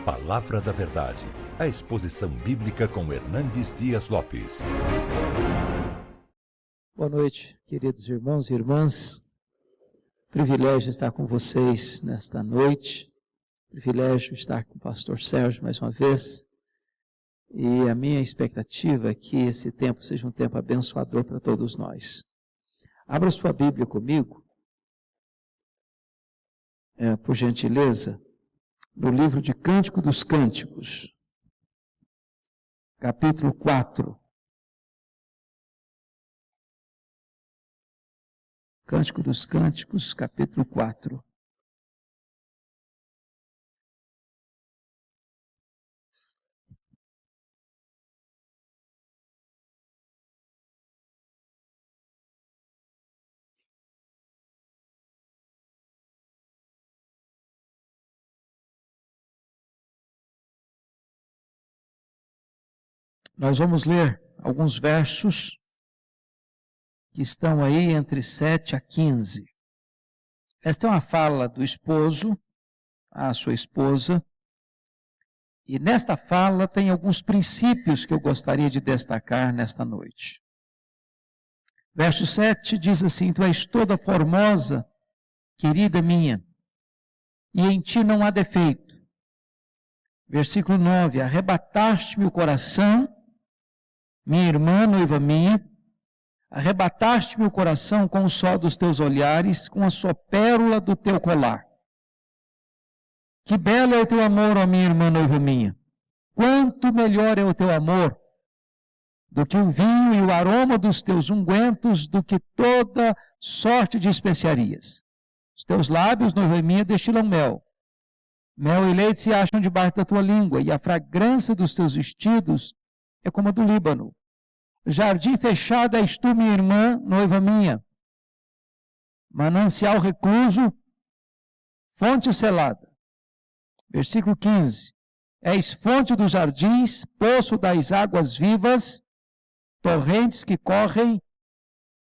Palavra da Verdade, a exposição bíblica com Hernandes Dias Lopes. Boa noite, queridos irmãos e irmãs. Privilégio estar com vocês nesta noite. Privilégio estar com o pastor Sérgio mais uma vez. E a minha expectativa é que esse tempo seja um tempo abençoador para todos nós. Abra sua Bíblia comigo, por gentileza, no livro de Cântico dos Cânticos, capítulo 4. Cântico dos Cânticos, capítulo 4. Nós vamos ler alguns versos que estão aí entre 7 a 15. Esta é uma fala do esposo à sua esposa, e nesta fala tem alguns princípios que eu gostaria de destacar nesta noite. Verso 7 diz assim: Tu és toda formosa, querida minha, e em ti não há defeito. Versículo 9: Arrebataste-me o coração, minha irmã, noiva minha, arrebataste-me o coração com o sol dos teus olhares, com a sua pérola do teu colar. Que belo é o teu amor, ó minha irmã, noiva minha. Quanto melhor é o teu amor do que o vinho e o aroma dos teus ungüentos, do que toda sorte de especiarias. Os teus lábios, noiva minha, destilam mel. Mel e leite se acham debaixo da tua língua, e a fragrância dos teus vestidos é como a do Líbano. Jardim fechado és tu, minha irmã, noiva minha. Manancial recluso, fonte selada. Versículo 15. És fonte dos jardins, poço das águas vivas, torrentes que correm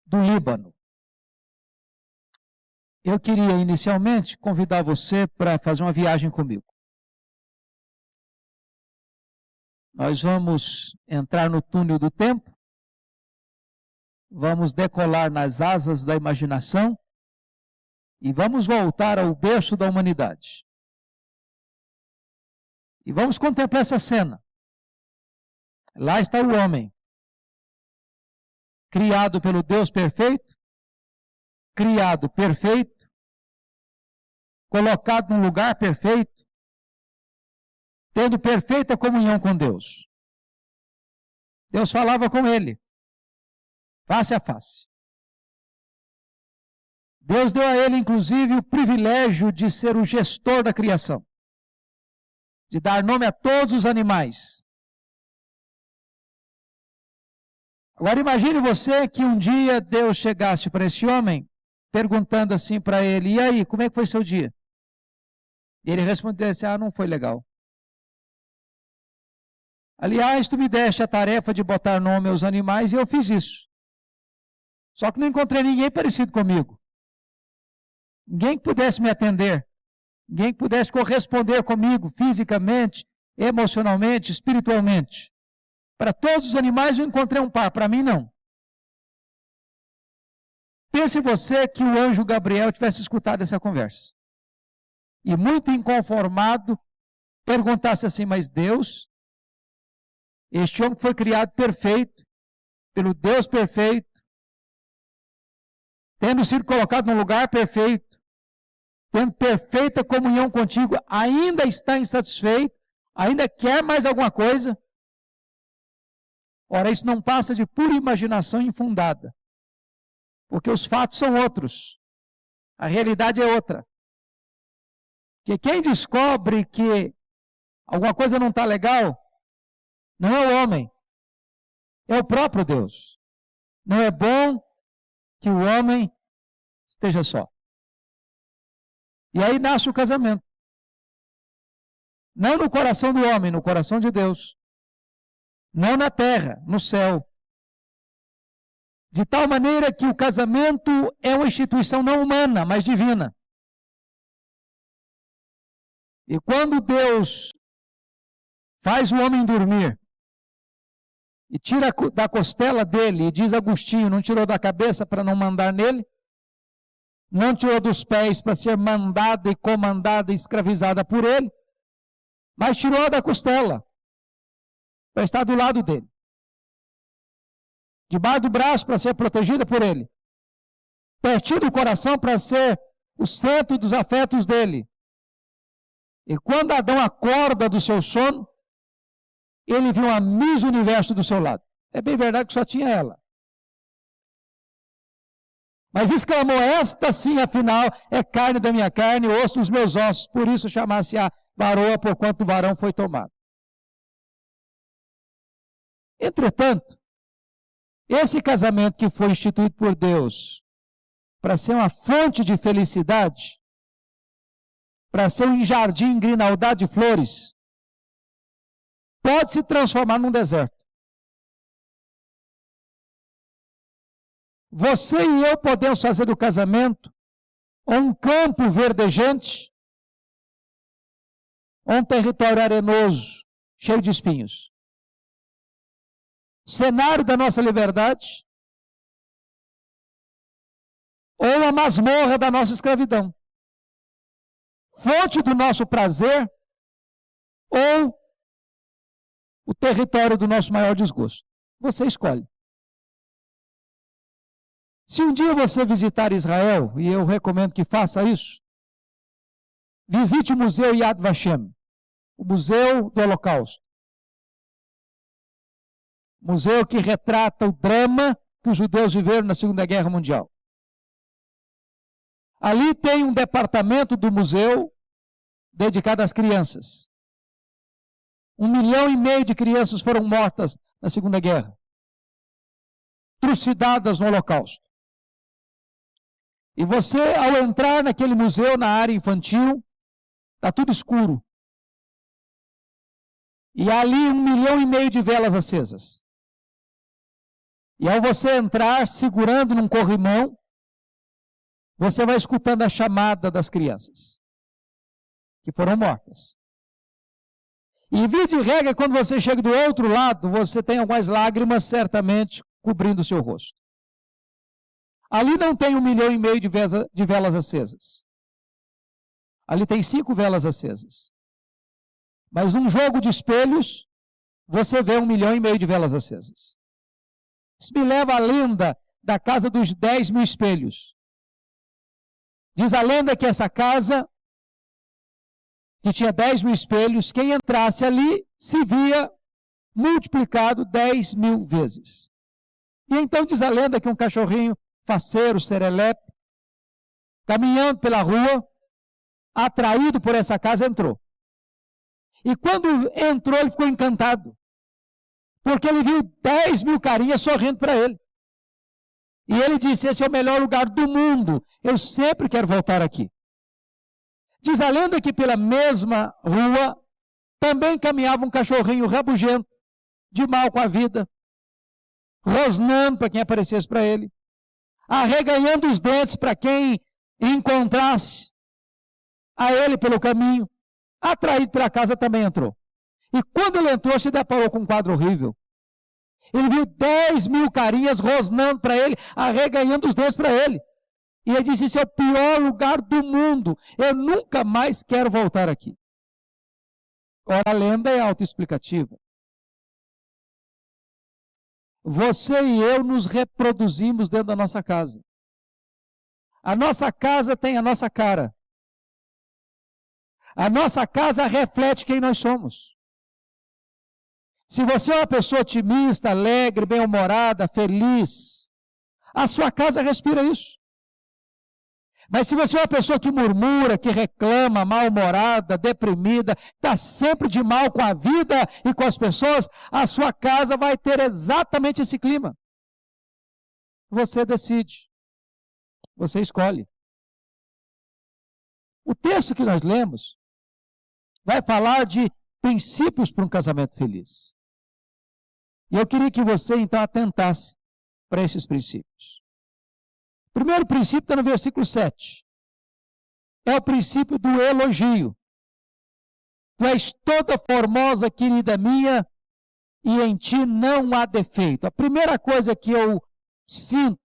do Líbano. Eu queria inicialmente convidar você para fazer uma viagem comigo. Nós vamos entrar no túnel do tempo, vamos decolar nas asas da imaginação e vamos voltar ao berço da humanidade. E vamos contemplar essa cena. Lá está o homem, criado pelo Deus perfeito, criado perfeito, colocado num lugar perfeito, tendo perfeita comunhão com Deus. Deus falava com ele, face a face. Deus deu a ele, inclusive, o privilégio de ser o gestor da criação, de dar nome a todos os animais. Agora imagine você que um dia Deus chegasse para esse homem, perguntando assim para ele: e aí, como é que foi seu dia? E ele respondesse: não foi legal. Aliás, tu me deste a tarefa de botar nome aos animais e eu fiz isso. Só que não encontrei ninguém parecido comigo. Ninguém que pudesse me atender. Ninguém que pudesse corresponder comigo fisicamente, emocionalmente, espiritualmente. Para todos os animais eu encontrei um par, para mim não. Pense você que o anjo Gabriel tivesse escutado essa conversa. E muito inconformado, perguntasse assim: mas Deus, este homem foi criado perfeito, pelo Deus perfeito, tendo sido colocado num lugar perfeito, tendo perfeita comunhão contigo, ainda está insatisfeito, ainda quer mais alguma coisa? Ora, isso não passa de pura imaginação infundada, porque os fatos são outros, a realidade é outra. Porque quem descobre que alguma coisa não está legal, não é o homem, é o próprio Deus. Não é bom que o homem esteja só. E aí nasce o casamento. Não no coração do homem, no coração de Deus. Não na terra, no céu. De tal maneira que o casamento é uma instituição não humana, mas divina. E quando Deus faz o homem dormir e tira da costela dele, e diz Agostinho, não tirou da cabeça para não mandar nele, não tirou dos pés para ser mandada e comandada e escravizada por ele, mas tirou da costela para estar do lado dele, debaixo do braço para ser protegida por ele, pertinho do coração para ser o centro dos afetos dele. E quando Adão acorda do seu sono, ele viu a Miss Universo do seu lado. É bem verdade que só tinha ela. Mas exclamou, esta sim, afinal, é carne da minha carne, osso dos meus ossos, por isso chamasse-a varoa, porquanto o varão foi tomado. Entretanto, esse casamento que foi instituído por Deus para ser uma fonte de felicidade, para ser um jardim grinaldade de flores, pode se transformar num deserto. Você e eu podemos fazer do casamento um campo verdejante, um território arenoso, cheio de espinhos. Cenário da nossa liberdade, ou a masmorra da nossa escravidão. Fonte do nosso prazer, ou o território do nosso maior desgosto. Você escolhe. Se um dia você visitar Israel, e eu recomendo que faça isso, visite o Museu Yad Vashem, o Museu do Holocausto. Museu que retrata o drama que os judeus viveram na Segunda Guerra Mundial. Ali tem um departamento do museu dedicado às crianças. 1,5 milhão de crianças foram mortas na Segunda Guerra, trucidadas no Holocausto. E você, ao entrar naquele museu, na área infantil, está tudo escuro. E há ali 1,5 milhão de velas acesas. E ao você entrar, segurando num corrimão, você vai escutando a chamada das crianças que foram mortas. E via de regra, quando você chega do outro lado, você tem algumas lágrimas, certamente, cobrindo o seu rosto. Ali não tem 1,5 milhão de velas acesas. Ali tem 5 velas acesas. Mas num jogo de espelhos, você vê 1,5 milhão de velas acesas. Isso me leva à lenda da casa dos 10 mil espelhos. Diz a lenda que essa casa, que tinha 10 mil espelhos, quem entrasse ali se via multiplicado 10 mil vezes. E então diz a lenda que um cachorrinho faceiro, serelepe, caminhando pela rua, atraído por essa casa, entrou. E quando entrou, ele ficou encantado, porque ele viu 10 mil carinhas sorrindo para ele. E ele disse, esse é o melhor lugar do mundo, eu sempre quero voltar aqui. Diz a lenda que pela mesma rua também caminhava um cachorrinho rabugento, de mal com a vida, rosnando para quem aparecesse para ele, arreganhando os dentes para quem encontrasse a ele pelo caminho, atraído pela casa, também entrou. E quando ele entrou, se deparou com um quadro horrível. Ele viu 10 mil carinhas rosnando para ele, arreganhando os dentes para ele. E ele disse, esse é o pior lugar do mundo, eu nunca mais quero voltar aqui. Ora, a lenda é autoexplicativa. Você e eu nos reproduzimos dentro da nossa casa. A nossa casa tem a nossa cara. A nossa casa reflete quem nós somos. Se você é uma pessoa otimista, alegre, bem-humorada, feliz, a sua casa respira isso. Mas se você é uma pessoa que murmura, que reclama, mal-humorada, deprimida, está sempre de mal com a vida e com as pessoas, a sua casa vai ter exatamente esse clima. Você decide. Você escolhe. O texto que nós lemos vai falar de princípios para um casamento feliz. E eu queria que você, então, atentasse para esses princípios. O primeiro princípio está no versículo 7. É o princípio do elogio. Tu és toda formosa, querida minha, e em ti não há defeito. A primeira coisa que eu sinto,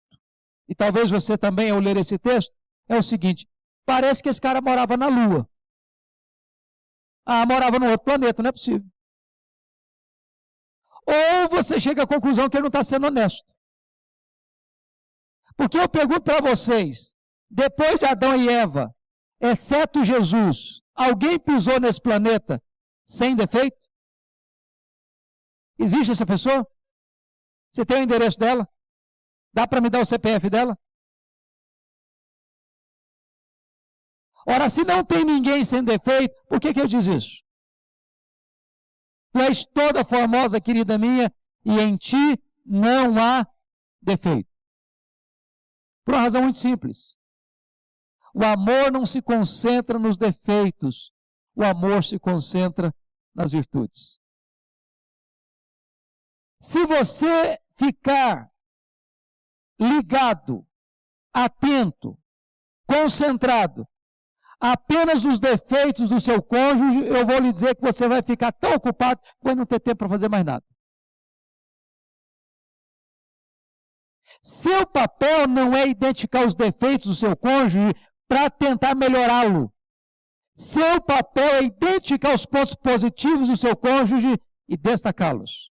e talvez você também ao ler esse texto, é o seguinte: parece que esse cara morava na Lua. Ah, morava num outro planeta, não é possível. Ou você chega à conclusão que ele não está sendo honesto. Porque eu pergunto para vocês, depois de Adão e Eva, exceto Jesus, alguém pisou nesse planeta sem defeito? Existe essa pessoa? Você tem o endereço dela? Dá para me dar o CPF dela? Ora, se não tem ninguém sem defeito, por que eu diz isso? Tu és toda formosa, querida minha, e em ti não há defeito. Por uma razão muito simples. O amor não se concentra nos defeitos, o amor se concentra nas virtudes. Se você ficar ligado, atento, concentrado, apenas nos defeitos do seu cônjuge, eu vou lhe dizer que você vai ficar tão ocupado que vai não ter tempo para fazer mais nada. Seu papel não é identificar os defeitos do seu cônjuge para tentar melhorá-lo. Seu papel é identificar os pontos positivos do seu cônjuge e destacá-los.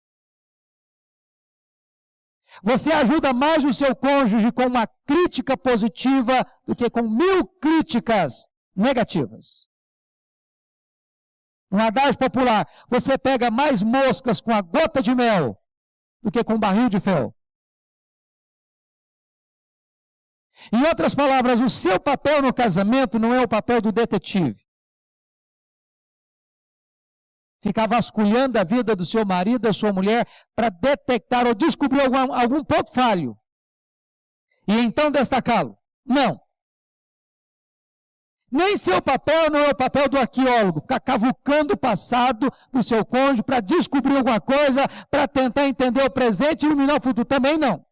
Você ajuda mais o seu cônjuge com uma crítica positiva do que com 1000 críticas negativas. Um adágio popular: você pega mais moscas com a gota de mel do que com um barril de fel. Em outras palavras, o seu papel no casamento não é o papel do detetive. Ficar vasculhando a vida do seu marido, da sua mulher, para detectar ou descobrir algum ponto falho. E então destacá-lo. Não. Nem seu papel não é o papel do arqueólogo, ficar cavucando o passado do seu cônjuge para descobrir alguma coisa, para tentar entender o presente e iluminar o futuro. Também não.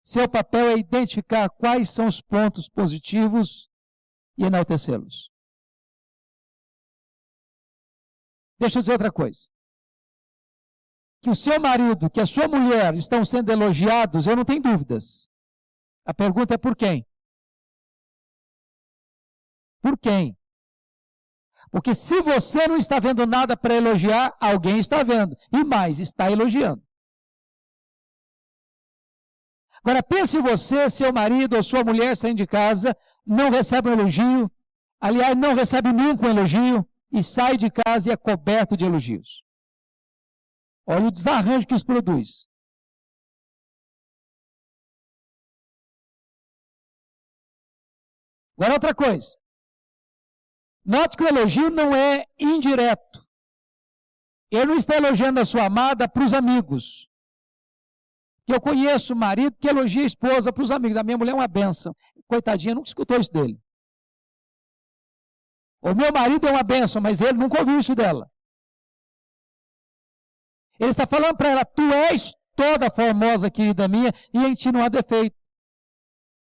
Seu papel é identificar quais são os pontos positivos e enaltecê-los. Deixa eu dizer outra coisa. Que o seu marido, que a sua mulher estão sendo elogiados, eu não tenho dúvidas. A pergunta é por quem? Por quem? Porque se você não está vendo nada para elogiar, alguém está vendo. E mais, está elogiando. Agora pense você, seu marido ou sua mulher saindo de casa, não recebe um elogio, aliás, não recebe nunca um elogio, e sai de casa e é coberto de elogios. Olha o desarranjo que isso produz. Agora outra coisa. Note que o elogio não é indireto. Ele não está elogiando a sua amada para os amigos. Eu conheço marido que elogia a esposa para os amigos. A minha mulher é uma bênção. Coitadinha, nunca escutou isso dele. O meu marido é uma bênção, mas ele nunca ouviu isso dela. Ele está falando para ela: tu és toda formosa, querida minha, e em ti não há defeito.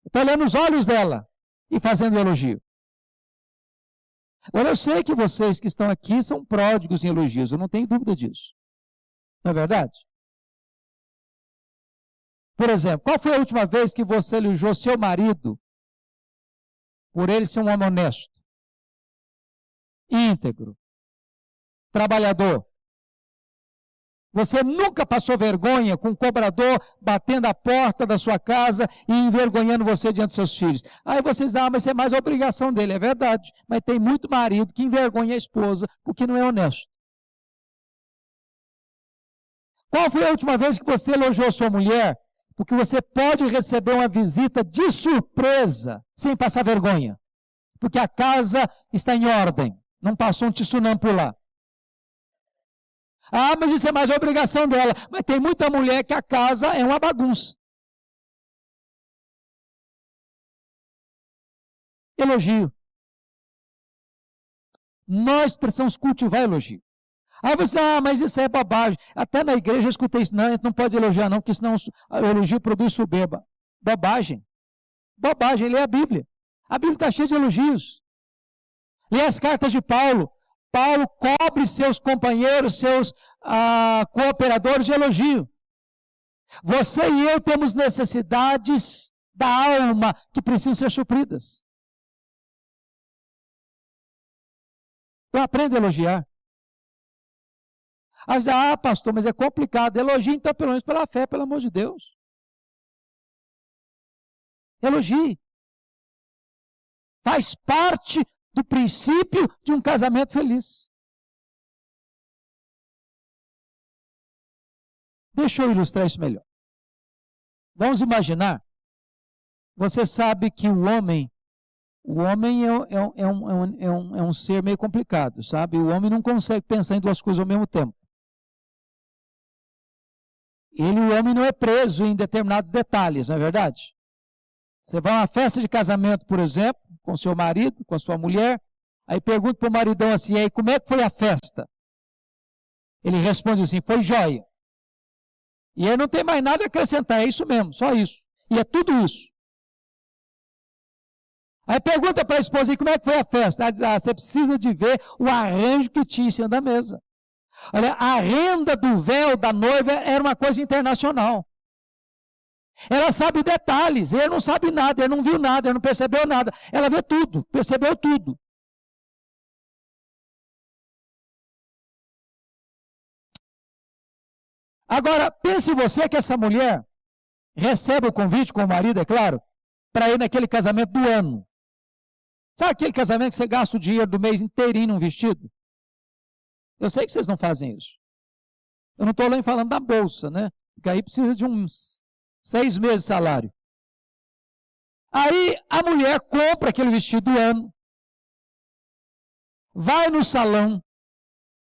Está olhando nos olhos dela e fazendo elogio. Agora, eu sei que vocês que estão aqui são pródigos em elogios, eu não tenho dúvida disso. Não é verdade? Por exemplo, qual foi a última vez que você elogiou seu marido por ele ser um homem honesto, íntegro, trabalhador? Você nunca passou vergonha com um cobrador batendo a porta da sua casa e envergonhando você diante dos seus filhos. Aí vocês dizem: mas isso é mais obrigação dele. É verdade, mas tem muito marido que envergonha a esposa porque não é honesto. Qual foi a última vez que você elogiou sua mulher? Porque você pode receber uma visita de surpresa, sem passar vergonha. Porque a casa está em ordem, não passou um tsunami por lá. Ah, mas isso é mais obrigação dela. Mas tem muita mulher que a casa é uma bagunça. Elogio. Nós precisamos cultivar elogio. Aí você, mas isso é bobagem. Até na igreja eu escutei isso. Não, a gente não pode elogiar não, porque senão o elogio produz soberba. Bobagem. Bobagem, lê a Bíblia. A Bíblia está cheia de elogios. Lê as cartas de Paulo. Paulo cobre seus companheiros, seus cooperadores de elogio. Você e eu temos necessidades da alma que precisam ser supridas. Então aprenda a elogiar. Pastor, mas é complicado. Elogie então pelo menos pela fé, pelo amor de Deus. Elogie. Faz parte do princípio de um casamento feliz. Deixa eu ilustrar isso melhor. Vamos imaginar, você sabe que o homem é um ser meio complicado, sabe? O homem não consegue pensar em duas coisas ao mesmo tempo. O homem não é preso em determinados detalhes, não é verdade? Você vai a uma festa de casamento, por exemplo, com seu marido, com a sua mulher, aí pergunta para o maridão assim, aí, como é que foi a festa? Ele responde assim, foi jóia. E aí não tem mais nada a acrescentar, é isso mesmo, só isso. E é tudo isso. Aí pergunta para a esposa, como é que foi a festa? Ela diz, você precisa de ver o arranjo que tinha em cima da mesa. Olha, a renda do véu da noiva era uma coisa internacional. Ela sabe detalhes, ele não sabe nada, ele não viu nada, ele não percebeu nada. Ela vê tudo, percebeu tudo. Agora, pense você que essa mulher recebe o convite com o marido, é claro, para ir naquele casamento do ano. Sabe aquele casamento que você gasta o dinheiro do mês inteirinho num vestido? Eu sei que vocês não fazem isso. Eu não estou nem falando da bolsa, né? Porque aí precisa de uns 6 meses de salário. Aí a mulher compra aquele vestido do ano, vai no salão,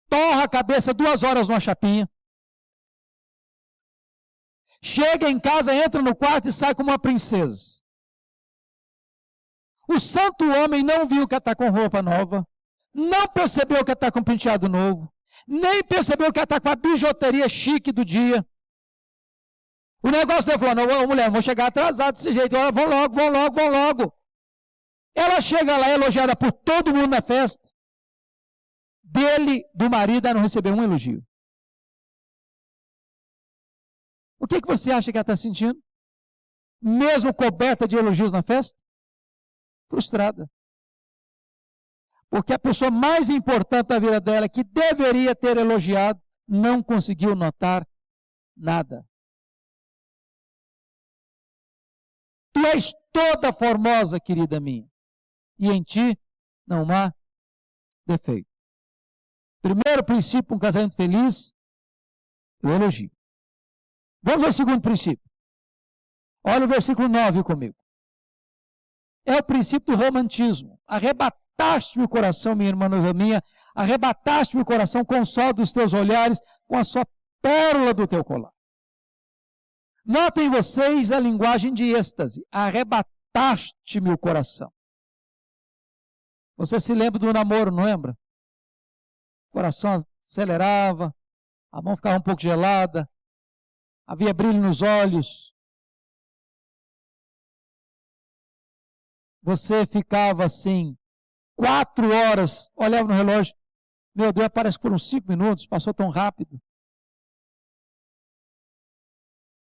torra a cabeça 2 horas numa chapinha, chega em casa, entra no quarto e sai como uma princesa. O santo homem não viu que ela está com roupa nova, não percebeu que ela está com penteado novo, nem percebeu que ela está com a bijuteria chique do dia. O negócio dele falou, não, mulher, vou chegar atrasado desse jeito, vão logo, vão logo, vão logo. Ela chega lá elogiada por todo mundo na festa, dele, do marido, ela não recebeu um elogio. O que você acha que ela está sentindo? Mesmo coberta de elogios na festa? Frustrada. Porque a pessoa mais importante da vida dela, que deveria ter elogiado, não conseguiu notar nada. Tu és toda formosa, querida minha, e em ti não há defeito. Primeiro princípio para um casamento feliz, o elogio. Vamos ao segundo princípio. Olha o versículo 9 comigo. É o princípio do romantismo. Arrebataste-me o coração, minha irmã noiva minha, arrebataste-me o coração com o sol dos teus olhares, com a sua pérola do teu colar. Notem vocês a linguagem de êxtase. Arrebataste-me o coração. Você se lembra do namoro, não lembra? O coração acelerava, a mão ficava um pouco gelada, havia brilho nos olhos. Você ficava assim, 4 horas, olhava no relógio, meu Deus, parece que foram 5 minutos, passou tão rápido.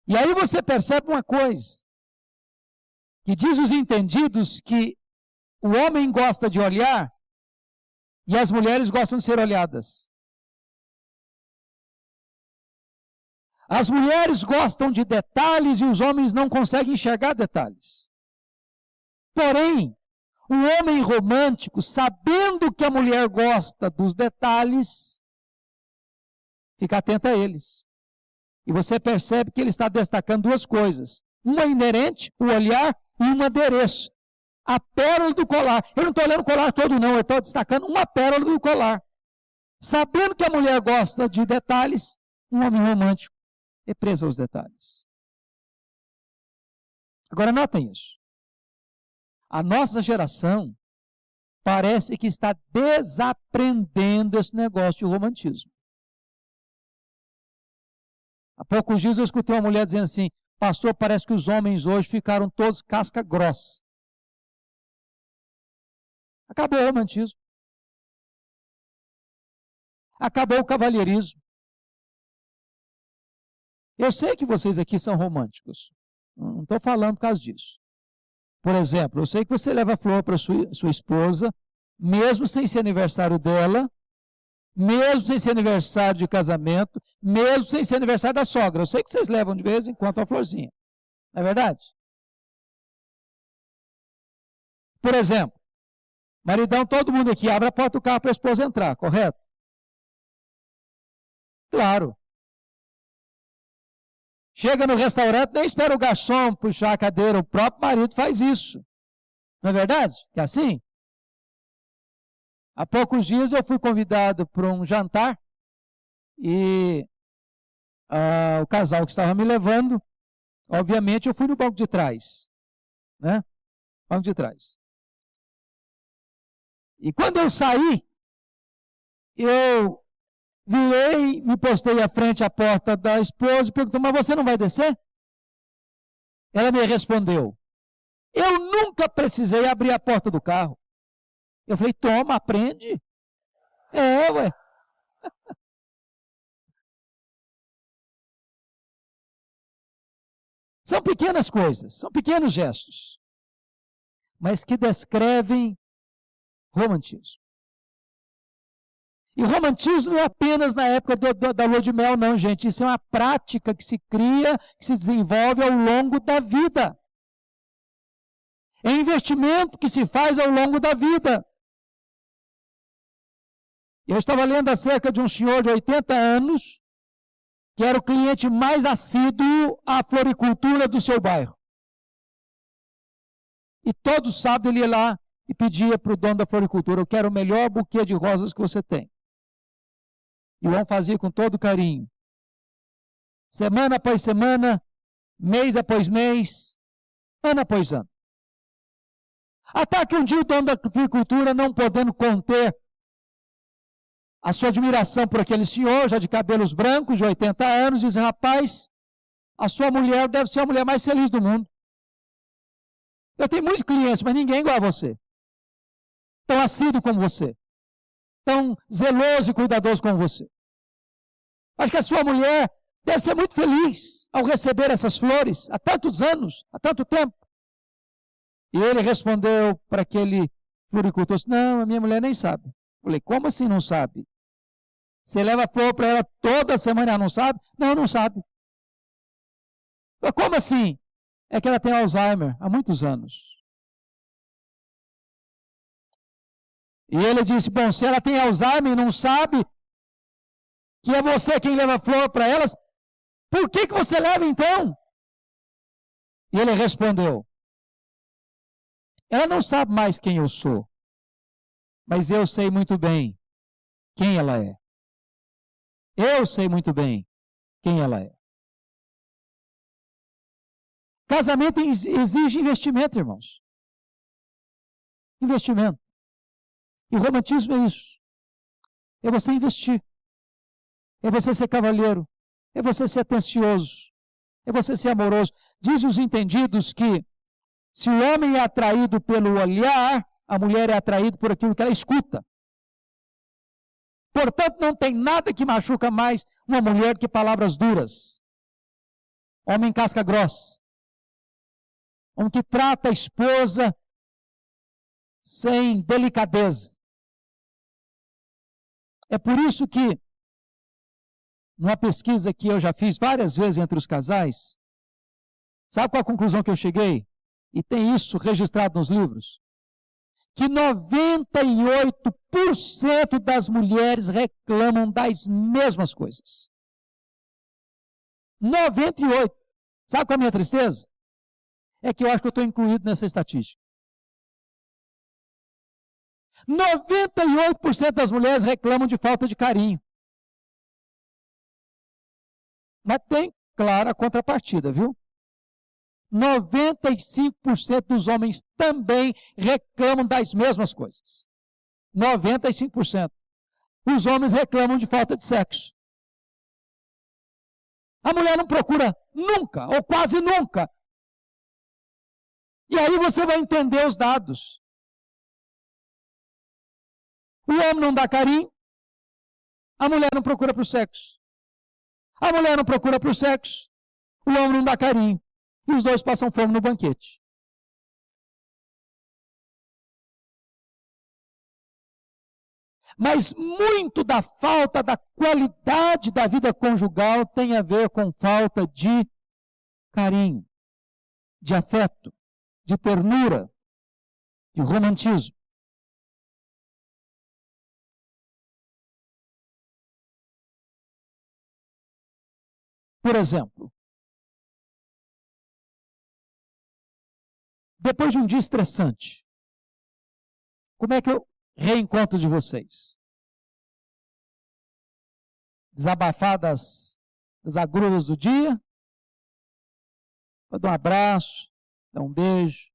E aí você percebe uma coisa, que diz os entendidos que o homem gosta de olhar e as mulheres gostam de ser olhadas. As mulheres gostam de detalhes e os homens não conseguem enxergar detalhes. Porém, o homem romântico, sabendo que a mulher gosta dos detalhes, fica atento a eles. E você percebe que ele está destacando 2 coisas. Uma inerente, o olhar, e uma adereço. A pérola do colar. Eu não estou olhando o colar todo não, eu estou destacando uma pérola do colar. Sabendo que a mulher gosta de detalhes, um homem romântico é preso aos detalhes. Agora notem isso. A nossa geração parece que está desaprendendo esse negócio de romantismo. Há poucos dias eu escutei uma mulher dizendo assim, pastor, parece que os homens hoje ficaram todos casca grossa. Acabou o romantismo. Acabou o cavalheirismo. Eu sei que vocês aqui são românticos. Não estou falando por causa disso. Por exemplo, eu sei que você leva flor para sua esposa, mesmo sem ser aniversário dela, mesmo sem ser aniversário de casamento, mesmo sem ser aniversário da sogra. Eu sei que vocês levam de vez em quando a florzinha. Não é verdade? Por exemplo, maridão, todo mundo aqui abre a porta do carro para a esposa entrar, correto? Claro. Chega no restaurante, nem espera o garçom puxar a cadeira, o próprio marido faz isso. Não é verdade? É assim? Há poucos dias eu fui convidado para um jantar e o casal que estava me levando, obviamente eu fui no banco de trás, né? Banco de trás. E quando eu saí, eu virei, me postei à frente à porta da esposa e perguntou, mas você não vai descer? Ela me respondeu, eu nunca precisei abrir a porta do carro. Eu falei, toma, aprende. Ué. São pequenas coisas, são pequenos gestos, mas que descrevem romantismo. E romantismo não é apenas na época da lua de mel, não, gente. Isso é uma prática que se cria, que se desenvolve ao longo da vida. É investimento que se faz ao longo da vida. Eu estava lendo acerca de um senhor de 80 anos, que era o cliente mais assíduo à floricultura do seu bairro. E todo sábado ele ia lá e pedia para o dono da floricultura, eu quero o melhor buquê de rosas que você tem. E o homem fazia com todo carinho. Semana após semana, mês após mês, ano após ano. Até que um dia o dono da floricultura, não podendo conter a sua admiração por aquele senhor, já de cabelos brancos, de 80 anos, diz, rapaz, a sua mulher deve ser a mulher mais feliz do mundo. Eu tenho muitos clientes, mas ninguém igual a você. Tão assíduo como você. Tão zeloso e cuidadoso como você. Acho que a sua mulher deve ser muito feliz ao receber essas flores há tantos anos, há tanto tempo. E ele respondeu para aquele floricultor, não, a minha mulher nem sabe. Falei, como assim não sabe? Você leva flor para ela toda semana e ela não sabe? Não, não sabe. Mas como assim? É que ela tem Alzheimer há muitos anos. E ele disse, bom, se ela tem Alzheimer e não sabe que é você quem leva flor para elas, por que você leva então? E ele respondeu, ela não sabe mais quem eu sou, mas eu sei muito bem quem ela é. Eu sei muito bem quem ela é. Casamento exige investimento, irmãos. Investimento. E o romantismo é isso. É você investir. É você ser cavalheiro. É você ser atencioso. É você ser amoroso. Dizem os entendidos que se o homem é atraído pelo olhar, a mulher é atraída por aquilo que ela escuta. Portanto, não tem nada que machuca mais uma mulher do que palavras duras. Homem casca grossa. Homem que trata a esposa sem delicadeza. É por isso que, numa pesquisa que eu já fiz várias vezes entre os casais, sabe qual a conclusão que eu cheguei? E tem isso registrado nos livros? Que 98% das mulheres reclamam das mesmas coisas. 98%. Sabe qual é a minha tristeza? É que eu acho que eu estou incluído nessa estatística. 98% das mulheres reclamam de falta de carinho. Mas tem, claro, a contrapartida, viu? 95% dos homens também reclamam das mesmas coisas. 95%. Os homens reclamam de falta de sexo. A mulher não procura nunca, ou quase nunca. E aí você vai entender os dados. O homem não dá carinho, A mulher não procura para o sexo. A mulher não procura para o sexo. O homem não dá carinho. E os dois passam fome no banquete. Mas muito da falta da qualidade da vida conjugal tem a ver com falta de carinho, de afeto, de ternura, de romantismo. Por exemplo, depois de um dia estressante, como é que eu reencontro de vocês? Desabafar das agruras do dia? Eu dou um abraço, dou um beijo,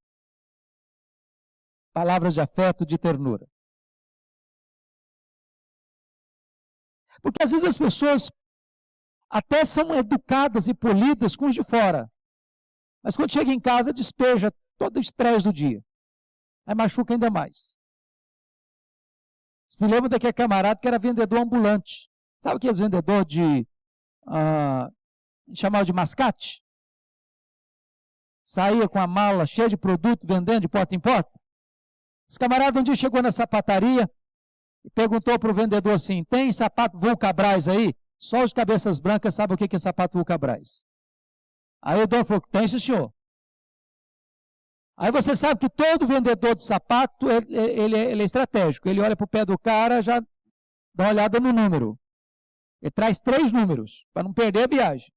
palavras de afeto, de ternura. Porque às vezes as pessoas até são educadas e polidas com os de fora, mas quando chega em casa despeja todo o estresse do dia. Aí machuca ainda mais. Me lembro daquele camarada que era vendedor ambulante. Sabe aqueles vendedor de chamava de mascate? Saía com a mala cheia de produto, vendendo de porta em porta. Esse camarada um dia chegou na sapataria e perguntou para o vendedor assim: tem sapato Vulcabras aí? Só os cabeças brancas sabem o que é sapato Vulcabras. Aí o dono falou: tem, sim, senhor. Aí você sabe que todo vendedor de sapato, ele é estratégico. Ele olha para o pé do cara, já dá uma olhada no número. Ele traz 3 números, para não perder a viagem.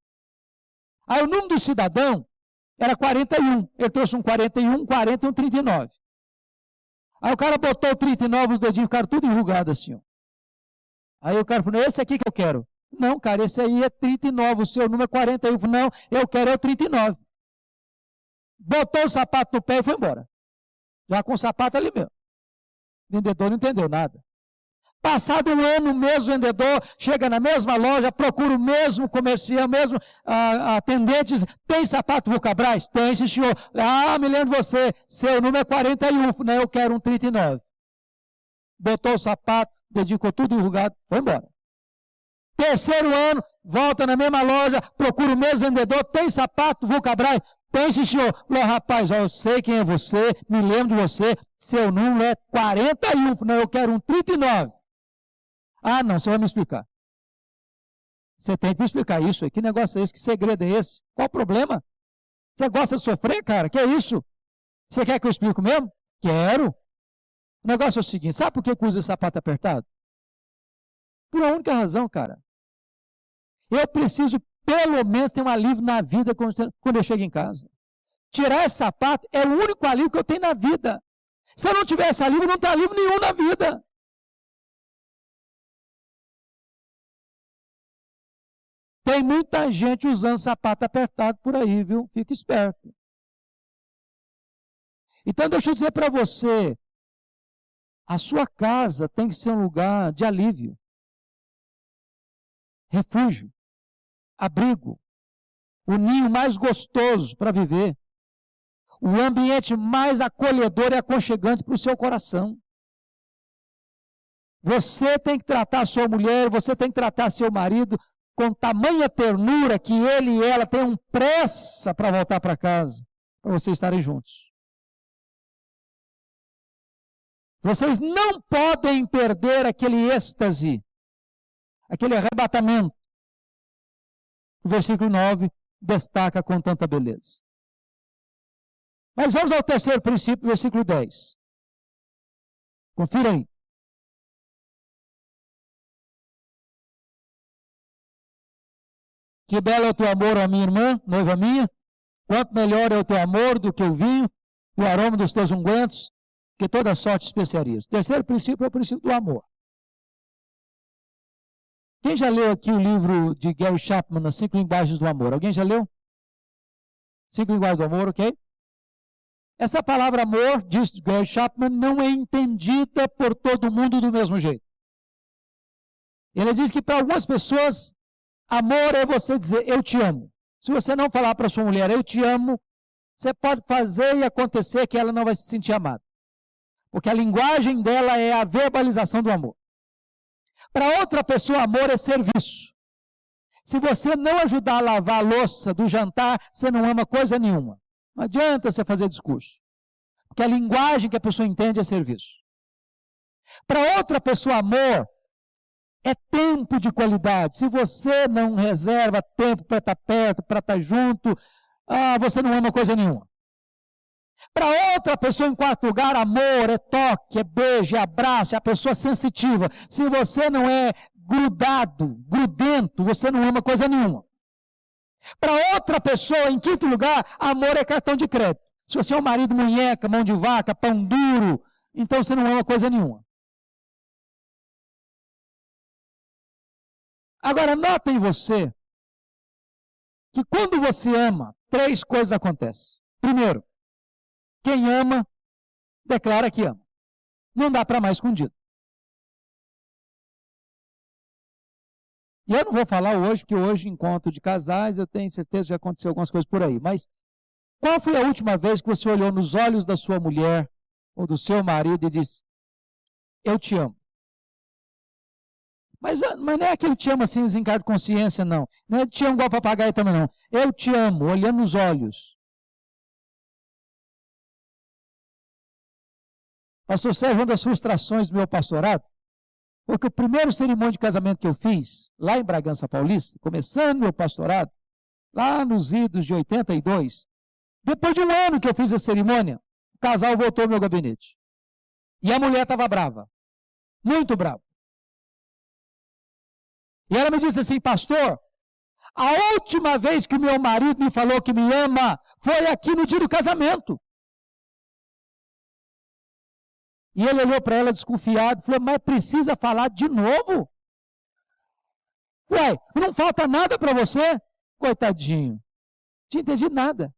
Aí o número do cidadão era 41. Ele trouxe um 41, 40 e um 39. Aí o cara botou o 39, os dedinhos ficaram tudo enrugados assim. Ó. Aí o cara falou: esse aqui que eu quero. Não, cara, esse aí é 39, o seu número é 41. Não, eu quero é o 39. Botou o sapato no pé e foi embora. Já com o sapato ali mesmo. O vendedor não entendeu nada. Passado um ano, o mesmo vendedor chega na mesma loja, procura o mesmo comercial, o mesmo atendente, diz: tem sapato Vulcabras? Tem, sim, senhor. Ah, me lembro de você, seu número é 41, não, eu quero um 39. Botou o sapato, dedicou tudo enrugado, foi embora. Terceiro ano, volta na mesma loja, procura o mesmo vendedor, tem sapato Vulcabras? Tem, sim, senhor. Falou: rapaz, ó, eu sei quem é você, me lembro de você, seu número é 41, não, eu quero um 39. Ah, não, você vai me explicar. Você tem que me explicar isso aí. Que negócio é esse? Que segredo é esse? Qual o problema? Você gosta de sofrer, cara? Que é isso? Você quer que eu explique mesmo? Quero. O negócio é o seguinte: sabe por que eu uso esse sapato apertado? Por uma única razão, cara. Eu preciso, pelo menos, ter um alívio na vida quando eu chego em casa. Tirar esse sapato é o único alívio que eu tenho na vida. Se eu não tiver esse alívio, não tem alívio nenhum na vida. Tem muita gente usando sapato apertado por aí, viu? Fica esperto. Então, deixa eu dizer para você, a sua casa tem que ser um lugar de alívio, refúgio, abrigo, o ninho mais gostoso para viver, o ambiente mais acolhedor e aconchegante para o seu coração. Você tem que tratar a sua mulher, você tem que tratar seu marido com tamanha ternura que ele e ela tenham pressa para voltar para casa, para vocês estarem juntos. Vocês não podem perder aquele êxtase, aquele arrebatamento. O versículo 9 destaca com tanta beleza. Mas vamos ao terceiro princípio, versículo 10. Confira aí. Que belo é o teu amor, ó minha irmã, noiva minha. Quanto melhor é o teu amor do que o vinho, e o aroma dos teus ungüentos, que toda sorte de especiarias. O terceiro princípio é o princípio do amor. Quem já leu aqui o livro de Gary Chapman, As 5 Linguagens do Amor? Alguém já leu? 5 Linguagens do Amor, ok? Essa palavra amor, diz Gary Chapman, não é entendida por todo mundo do mesmo jeito. Ele diz que para algumas pessoas, amor é você dizer eu te amo. Se você não falar para sua mulher eu te amo, você pode fazer e acontecer que ela não vai se sentir amada. Porque a linguagem dela é a verbalização do amor. Para outra pessoa, amor é serviço. Se você não ajudar a lavar a louça do jantar, você não ama coisa nenhuma. Não adianta você fazer discurso. Porque a linguagem que a pessoa entende é serviço. Para outra pessoa, amor é tempo de qualidade. Se você não reserva tempo para estar perto, para estar junto, você não ama coisa nenhuma. Para outra pessoa, em quarto lugar, amor é toque, é beijo, é abraço, é a pessoa sensitiva. Se você não é grudento, você não ama coisa nenhuma. Para outra pessoa, em quinto lugar, amor é cartão de crédito. Se você é um marido munheca, mão de vaca, pão duro, então você não ama coisa nenhuma. Agora, notem você que quando você ama, 3 coisas acontecem. Primeiro, quem ama, declara que ama. Não dá para mais escondido. E eu não vou falar hoje, porque hoje, encontro de casais, eu tenho certeza que já aconteceu algumas coisas por aí. Mas qual foi a última vez que você olhou nos olhos da sua mulher ou do seu marido e disse, eu te amo? Mas não é aquele te amo assim, desencargo de consciência, não. Não é te amo igual papagaio também, não. Eu te amo, olhando nos olhos. Pastor Sérgio, uma das frustrações do meu pastorado, porque o primeiro cerimônia de casamento que eu fiz, lá em Bragança Paulista, começando meu pastorado, lá nos idos de 82, depois de um ano que eu fiz a cerimônia, o casal voltou ao meu gabinete. E a mulher estava brava, muito brava. E ela me disse assim, pastor, a última vez que o meu marido me falou que me ama, foi aqui no dia do casamento. E ele olhou para ela desconfiado e falou, mas precisa falar de novo? Ué, não falta nada para você? Coitadinho, não tinha entendido nada.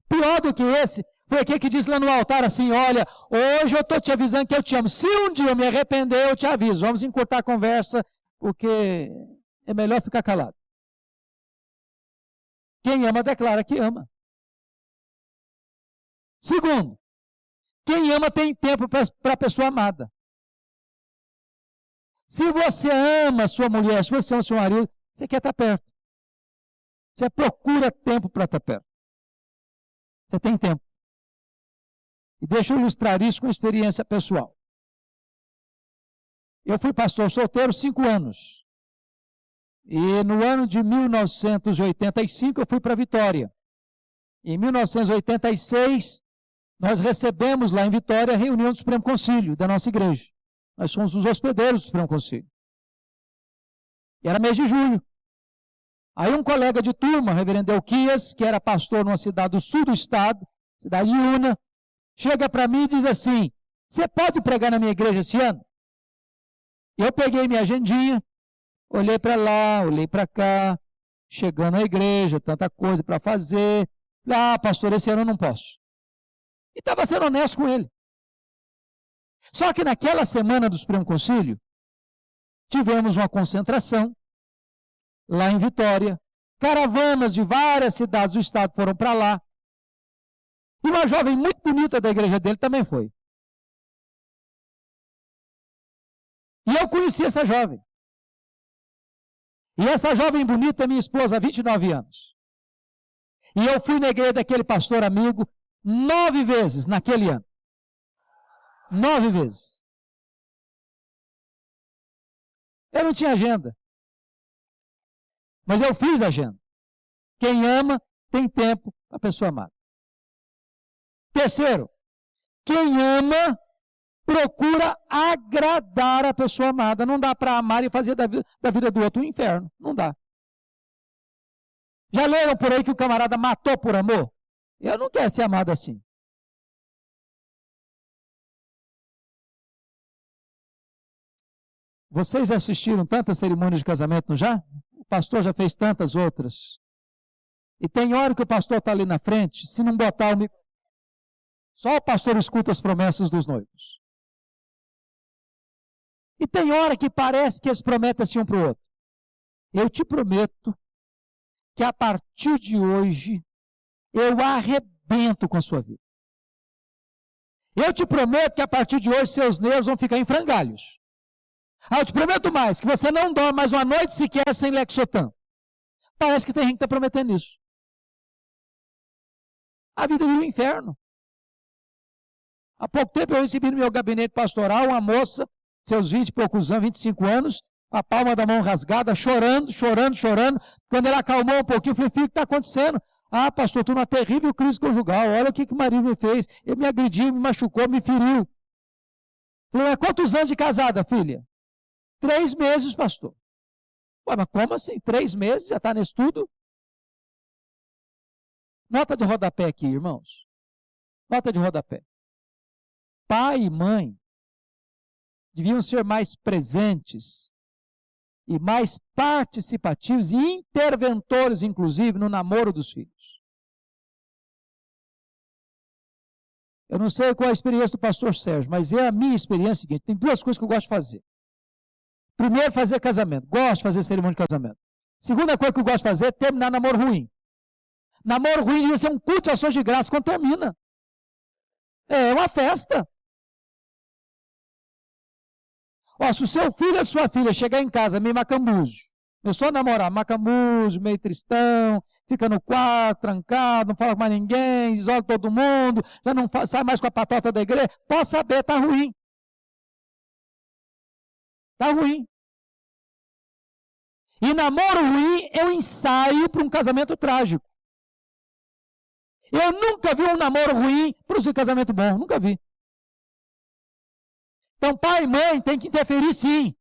Pior do que esse, foi aquele que disse lá no altar assim, olha, hoje eu estou te avisando que eu te amo. Se um dia eu me arrepender, eu te aviso. Vamos encurtar a conversa, porque é melhor ficar calado. Quem ama, declara que ama. Segundo, quem ama tem tempo para a pessoa amada. Se você ama a sua mulher, se você ama o seu marido, você quer estar perto. Você procura tempo para estar perto. Você tem tempo. E deixa eu ilustrar isso com experiência pessoal. Eu fui pastor solteiro 5 anos. E no ano de 1985 eu fui para Vitória. Em 1986, nós recebemos lá em Vitória a reunião do Supremo Concílio da nossa igreja. Nós somos os hospedeiros do Supremo Concílio. E era mês de julho. Aí um colega de turma, reverendo Elquias, que era pastor numa cidade do sul do estado, cidade de Iuna, chega para mim e diz assim, você pode pregar na minha igreja esse ano? Eu peguei minha agendinha, olhei para lá, olhei para cá, chegando à igreja, tanta coisa para fazer. Pastor, esse ano eu não posso. E estava sendo honesto com ele. Só que naquela semana do Supremo Concílio, tivemos uma concentração lá em Vitória. Caravanas de várias cidades do estado foram para lá. E uma jovem muito bonita da igreja dele também foi. E eu conheci essa jovem. E essa jovem bonita é minha esposa há 29 anos. E eu fui na igreja daquele pastor amigo 9 vezes naquele ano. 9 vezes. Eu não tinha agenda. Mas eu fiz agenda. Quem ama, tem tempo para a pessoa amada. Terceiro, quem ama, procura agradar a pessoa amada. Não dá para amar e fazer da vida do outro um inferno. Não dá. Já leram por aí que o camarada matou por amor? Eu não quero ser amado assim. Vocês assistiram tantas cerimônias de casamento, não já? O pastor já fez tantas outras. E tem hora que o pastor está ali na frente, se não botar o microfone, só o pastor escuta as promessas dos noivos. E tem hora que parece que eles prometem assim um para o outro. Eu te prometo que a partir de hoje eu arrebento com a sua vida. Eu te prometo que a partir de hoje seus nervos vão ficar em frangalhos. Eu te prometo mais, que você não dorme mais uma noite sequer sem Lexotan. Parece que tem gente que está prometendo isso. A vida vira um inferno. Há pouco tempo eu recebi no meu gabinete pastoral uma moça, seus 20 e poucos anos, 25 anos, com a palma da mão rasgada, chorando. Quando ela acalmou um pouquinho, eu falei, filho, o que está acontecendo? Pastor, estou numa terrível crise conjugal, olha o que o marido me fez. Ele me agrediu, me machucou, me feriu. Falei, mas quantos anos de casada, filha? 3 meses, pastor. Ué, mas como assim? 3 meses? Já está nesse tudo? Nota de rodapé aqui, irmãos. Nota de rodapé. Pai e mãe deviam ser mais presentes e mais participativos e interventores, inclusive, no namoro dos filhos. Eu não sei qual é a experiência do pastor Sérgio, mas a minha experiência é a seguinte, tem 2 coisas que eu gosto de fazer. Primeiro, fazer casamento. Gosto de fazer cerimônia de casamento. Segunda coisa que eu gosto de fazer é terminar namoro ruim. Namoro ruim devia ser um culto de ações de graça quando termina. É uma festa. Se o seu filho ou sua filha chegar em casa meio macambuzo, começou a namorar macambuzo, meio tristão, fica no quarto, trancado, não fala com mais ninguém, isola todo mundo, já não sai mais com a patota da igreja, pode saber, está ruim. Está ruim. E namoro ruim é um ensaio para um casamento trágico. Eu nunca vi um namoro ruim para um casamento bom, nunca vi. Então, pai e mãe tem que interferir sim.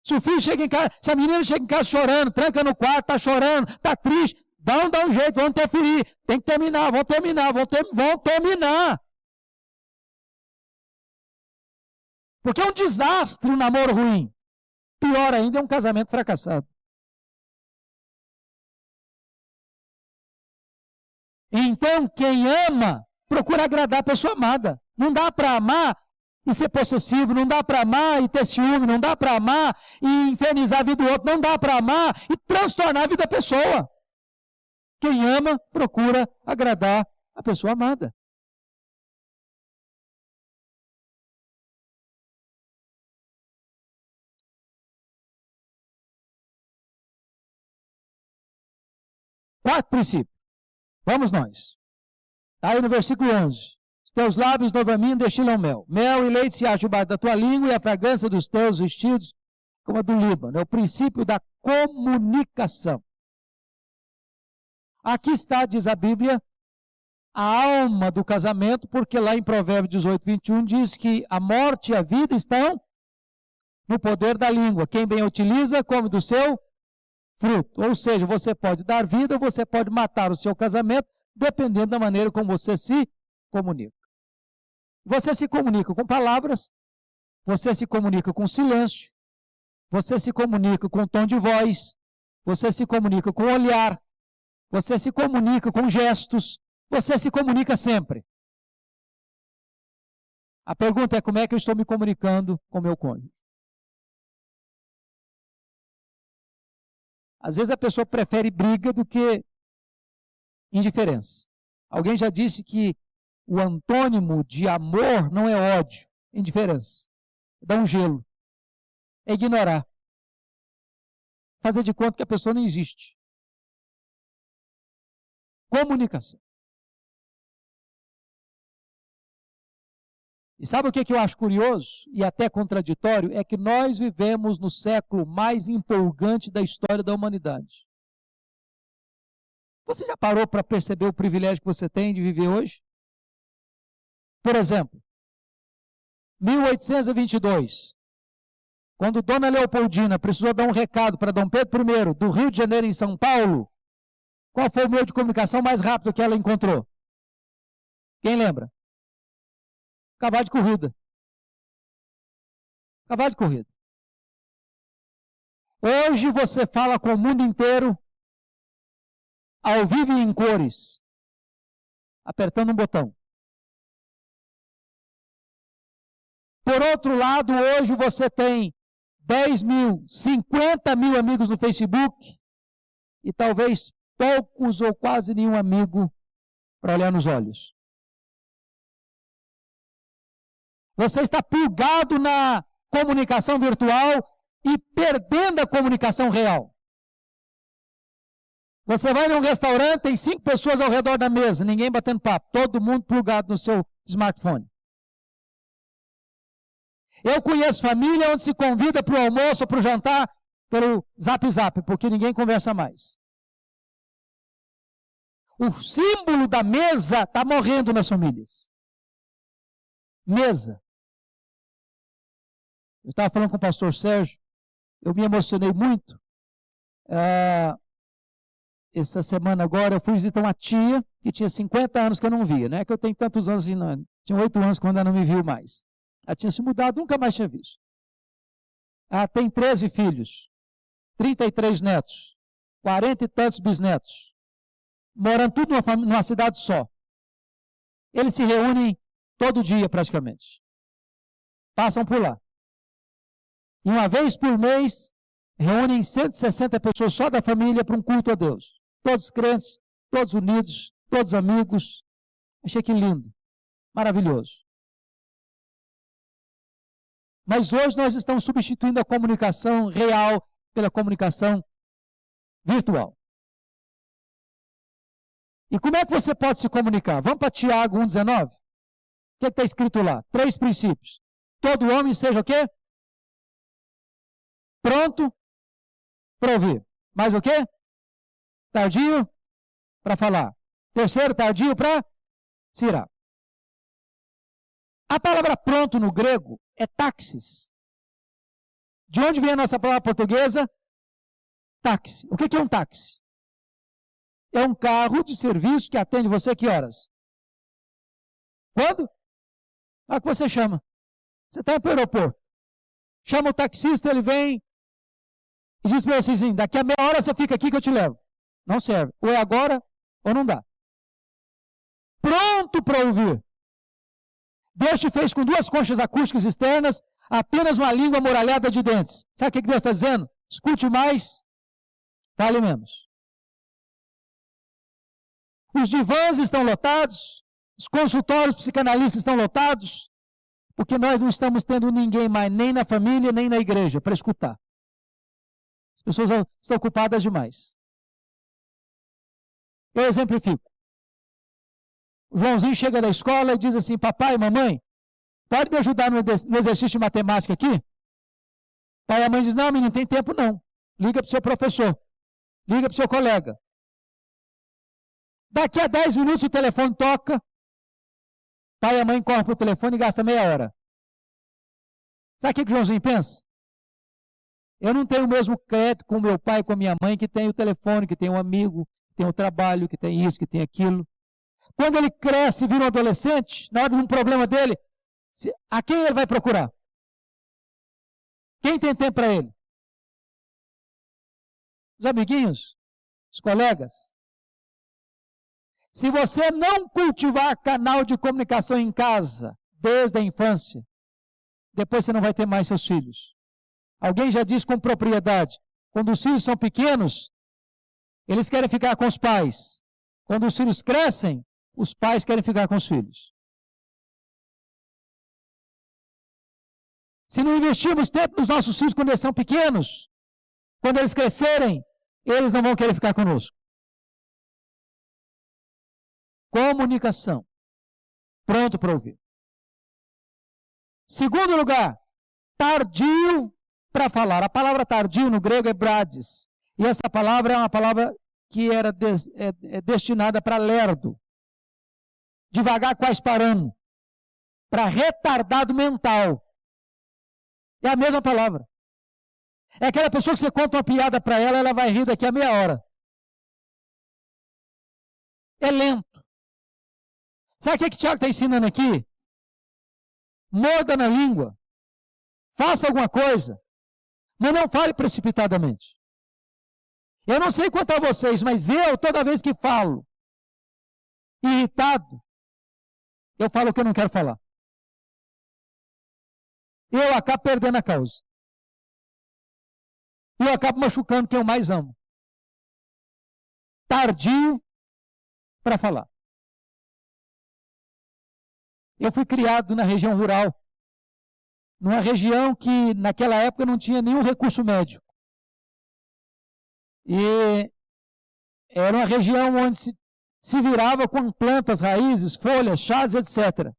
Se o filho chega em casa, se a menina chega em casa chorando, tranca no quarto, está chorando, está triste, dá um jeito, vão interferir. Tem que terminar, vão terminar. Porque é um desastre um namoro ruim. Pior ainda é um casamento fracassado. Então, quem ama, procura agradar a pessoa amada. Não dá para amar e ser possessivo, não dá para amar e ter ciúme, não dá para amar e infernizar a vida do outro, não dá para amar e transtornar a vida da pessoa. Quem ama, procura agradar a pessoa amada. Quarto princípio. Vamos nós. Aí no versículo 11. Os teus lábios novamente destilam mel. Mel e leite se acham debaixo da tua língua e a fragrância dos teus vestidos como a do Líbano. É o princípio da comunicação. Aqui está, diz a Bíblia, a alma do casamento, porque lá em Provérbios 18, 21 diz que a morte e a vida estão no poder da língua. Quem bem a utiliza, come do seu fruto. Ou seja, você pode dar vida ou você pode matar o seu casamento, dependendo da maneira como você se comunica. Você se comunica com palavras, você se comunica com silêncio, você se comunica com tom de voz, você se comunica com olhar, você se comunica com gestos, você se comunica sempre. A pergunta é como é que eu estou me comunicando com meu cônjuge? Às vezes a pessoa prefere briga do que indiferença. Alguém já disse que o antônimo de amor não é ódio, é indiferença. Dá um gelo. É ignorar. Fazer de conta que a pessoa não existe. Comunicação. E sabe o que eu acho curioso e até contraditório? É que nós vivemos no século mais empolgante da história da humanidade. Você já parou para perceber o privilégio que você tem de viver hoje? Por exemplo, 1822, quando Dona Leopoldina precisou dar um recado para Dom Pedro I, do Rio de Janeiro em São Paulo, qual foi o meio de comunicação mais rápido que ela encontrou? Quem lembra? Cavalo de corrida. Cavalo de corrida. Hoje você fala com o mundo inteiro, ao vivo e em cores, apertando um botão. Por outro lado, hoje você tem 10 mil, 50 mil amigos no Facebook e talvez poucos ou quase nenhum amigo para olhar nos olhos. Você está plugado na comunicação virtual e perdendo a comunicação real. Você vai num restaurante, tem 5 pessoas ao redor da mesa, ninguém batendo papo, todo mundo plugado no seu smartphone. Eu conheço família onde se convida para o almoço ou para o jantar pelo Zap, porque ninguém conversa mais. O símbolo da mesa está morrendo nas famílias. Mesa. Eu estava falando com o pastor Sérgio, eu me emocionei muito. Essa semana agora eu fui visitar uma tia que tinha 50 anos que eu não via, né? Que eu tenho tantos anos, tinha 8 anos quando ela não me viu mais. Ela tinha se mudado, nunca mais tinha visto. Ela tem 13 filhos, 33 netos, 40 e tantos bisnetos, morando tudo numa cidade só. Eles se reúnem todo dia praticamente. Passam por lá. E uma vez por mês, reúnem 160 pessoas só da família para um culto a Deus. Todos crentes, todos unidos, todos amigos. Achei que lindo, maravilhoso. Mas hoje nós estamos substituindo a comunicação real pela comunicação virtual. E como é que você pode se comunicar? Vamos para Tiago 1,19? O que está escrito lá? 3 princípios. Todo homem seja o quê? Pronto para ouvir. Mais o quê? Tardio para falar. Terceiro, tardio para se irar. A palavra pronto no grego é táxis. De onde vem a nossa palavra portuguesa? Táxi. O que é um táxi? É um carro de serviço que atende você que horas? Quando? A que você chama. Você está para o aeroporto. Chama o taxista, ele vem e diz para você assim, daqui a meia hora você fica aqui que eu te levo. Não serve. Ou é agora ou não dá. Pronto para ouvir. Deus te fez com 2 conchas acústicas externas, apenas uma língua amoralhada de dentes. Sabe o que Deus está dizendo? Escute mais, fale menos. Os divãs estão lotados, os consultórios psicanalistas estão lotados, porque nós não estamos tendo ninguém mais, nem na família, nem na igreja, para escutar. As pessoas estão ocupadas demais. Eu exemplifico. O Joãozinho chega da escola e diz assim, papai, mamãe, pode me ajudar no exercício de matemática aqui? Pai e a mãe diz, não, menino, não tem tempo não. Liga para o seu professor. Liga para o seu colega. Daqui a 10 minutos o telefone toca. Pai e a mãe correm para o telefone e gastam meia hora. Sabe o que o Joãozinho pensa? Eu não tenho o mesmo crédito com meu pai e com a minha mãe, que tem o telefone, que tem um amigo, que tem o trabalho, que tem isso, que tem aquilo. Quando ele cresce e vira um adolescente, na hora de um problema dele, a quem ele vai procurar? Quem tem tempo para ele? Os amiguinhos? Os colegas? Se você não cultivar canal de comunicação em casa, desde a infância, depois você não vai ter mais seus filhos. Alguém já disse com propriedade, quando os filhos são pequenos, eles querem ficar com os pais. Quando os filhos crescem, os pais querem ficar com os filhos. Se não investirmos tempo nos nossos filhos quando eles são pequenos, quando eles crescerem, eles não vão querer ficar conosco. Comunicação. Pronto para ouvir. Segundo lugar, tardio para falar. A palavra tardio no grego é brades. E essa palavra é uma palavra que era destinada para lerdo. Devagar, quase parando. Para retardado mental. É a mesma palavra. É aquela pessoa que você conta uma piada para ela, ela vai rir daqui a meia hora. É lento. Sabe o que o Tiago está ensinando aqui? Morda na língua. Faça alguma coisa. Mas não fale precipitadamente. Eu não sei quanto a vocês, mas eu, toda vez que falo, irritado, eu falo o que eu não quero falar. Eu acabo perdendo a causa. E eu acabo machucando quem eu mais amo. Tardio para falar. Eu fui criado na região rural. numa região que naquela época não tinha nenhum recurso médico. E era uma região onde se virava com plantas, raízes, folhas, chás, etc.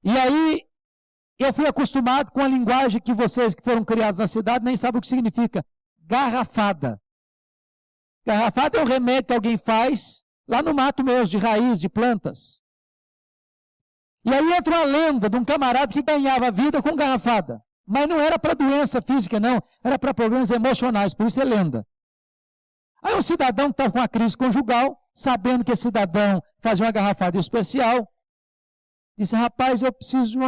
E aí eu fui acostumado com a linguagem que vocês que foram criados na cidade nem sabem o que significa. Garrafada. Garrafada é um remédio que alguém faz lá no mato mesmo, de raiz, de plantas. E aí entra uma lenda de um camarada que ganhava a vida com garrafada. Mas não era para doença física, não. Era para problemas emocionais, por isso é lenda. Aí um cidadão que estava com uma crise conjugal, sabendo que esse cidadão fazia uma garrafada especial, disse, rapaz, eu preciso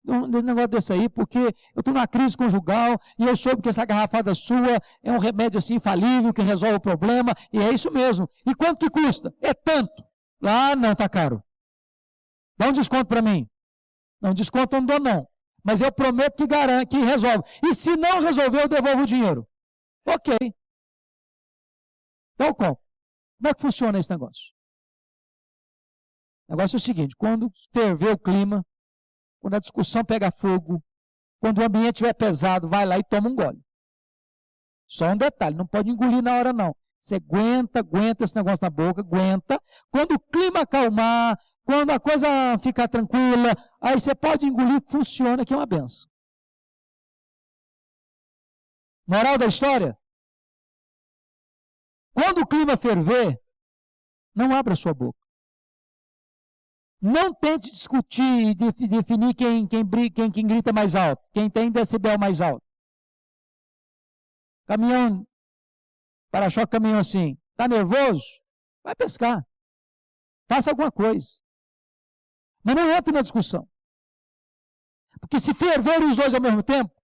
de um negócio desse aí, porque eu estou numa crise conjugal e eu soube que essa garrafada sua é um remédio assim infalível que resolve o problema, e é isso mesmo. E quanto que custa? É tanto. Ah, não, tá caro. Dá um desconto para mim. Não, desconto eu não dou não. Mas eu prometo que garante, que resolve. E se não resolver, eu devolvo o dinheiro. Ok. Então, como é que funciona esse negócio? O negócio é o seguinte, quando ferver o clima, quando a discussão pega fogo, quando o ambiente estiver pesado, vai lá e toma um gole. Só um detalhe, não pode engolir na hora não. Você aguenta esse negócio na boca, aguenta. Quando o clima acalmar, quando a coisa ficar tranquila, aí você pode engolir, funciona, que é uma benção. Moral da história? Quando o clima ferver, não abra sua boca. Não tente discutir e definir quem grita mais alto, quem tem decibel mais alto. Caminhão, para-choque caminhão assim, está nervoso? Vai pescar. Faça alguma coisa. Mas não entre na discussão. Porque se ferverem os dois ao mesmo tempo,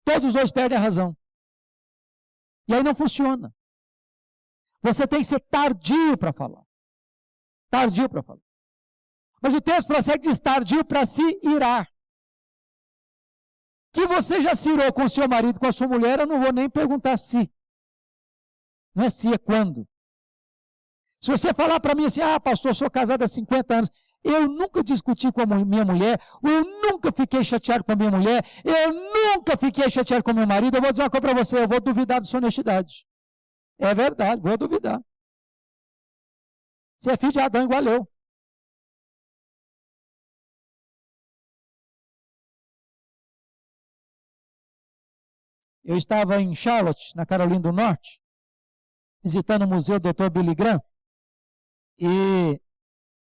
todos os dois perdem a razão. E aí não funciona. Você tem que ser tardio para falar. Tardio para falar. Mas o texto prossegue diz tardio para se irar. Que você já se irou com o seu marido, com a sua mulher, eu não vou nem perguntar se. Não é se, é quando. Se você falar para mim assim, pastor, eu sou casado há 50 anos, eu nunca discuti com a minha mulher, eu nunca fiquei chateado com a minha mulher, eu nunca fiquei chateado com o meu marido, eu vou dizer uma coisa para você, eu vou duvidar da sua honestidade. É verdade, vou duvidar. Você é filho de Adão igual eu. Eu estava em Charlotte, na Carolina do Norte, visitando o museu do Dr. Billy Graham, e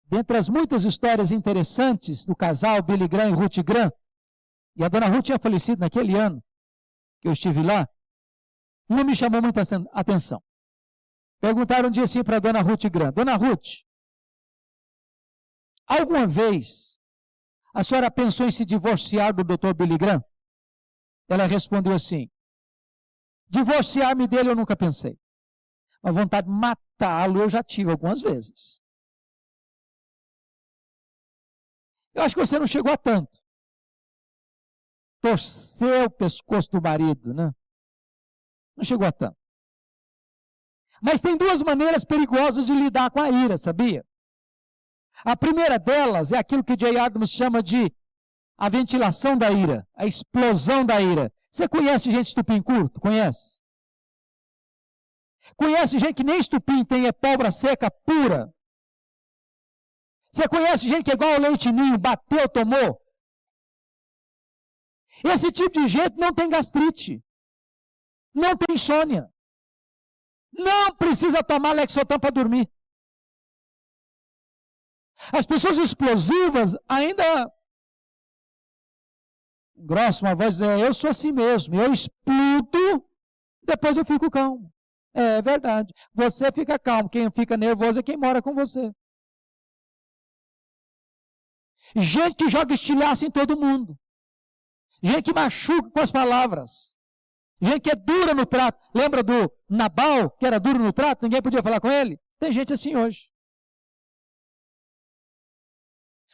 dentre as muitas histórias interessantes do casal Billy Graham e Ruth Graham, e a dona Ruth tinha falecido naquele ano que eu estive lá, uma me chamou muita atenção. Perguntaram um dia assim para a dona Ruth Graham, dona Ruth, alguma vez a senhora pensou em se divorciar do Dr. Billy Graham? Ela respondeu assim, divorciar-me dele eu nunca pensei. A vontade de matá-lo eu já tive algumas vezes. Eu acho que você não chegou a tanto. Torcer o pescoço do marido, né? Não chegou a tanto. Mas tem duas maneiras perigosas de lidar com a ira, sabia? A primeira delas é aquilo que J. Adams chama de a ventilação da ira, a explosão da ira. Você conhece gente estupim curto? Conhece? Conhece gente que nem estupim tem, é pólvora seca pura? Você conhece gente que é igual ao leitinho, bateu, tomou? Esse tipo de gente não tem gastrite, não tem insônia, não precisa tomar Lexotan para dormir. As pessoas explosivas ainda grossa uma voz, eu sou assim mesmo, eu explodo, depois eu fico calmo. É verdade, você fica calmo, quem fica nervoso é quem mora com você. Gente que joga estilhaço em todo mundo. Gente que machuca com as palavras. Gente que é dura no trato. Lembra do Nabal, que era duro no trato? Ninguém podia falar com ele? Tem gente assim hoje.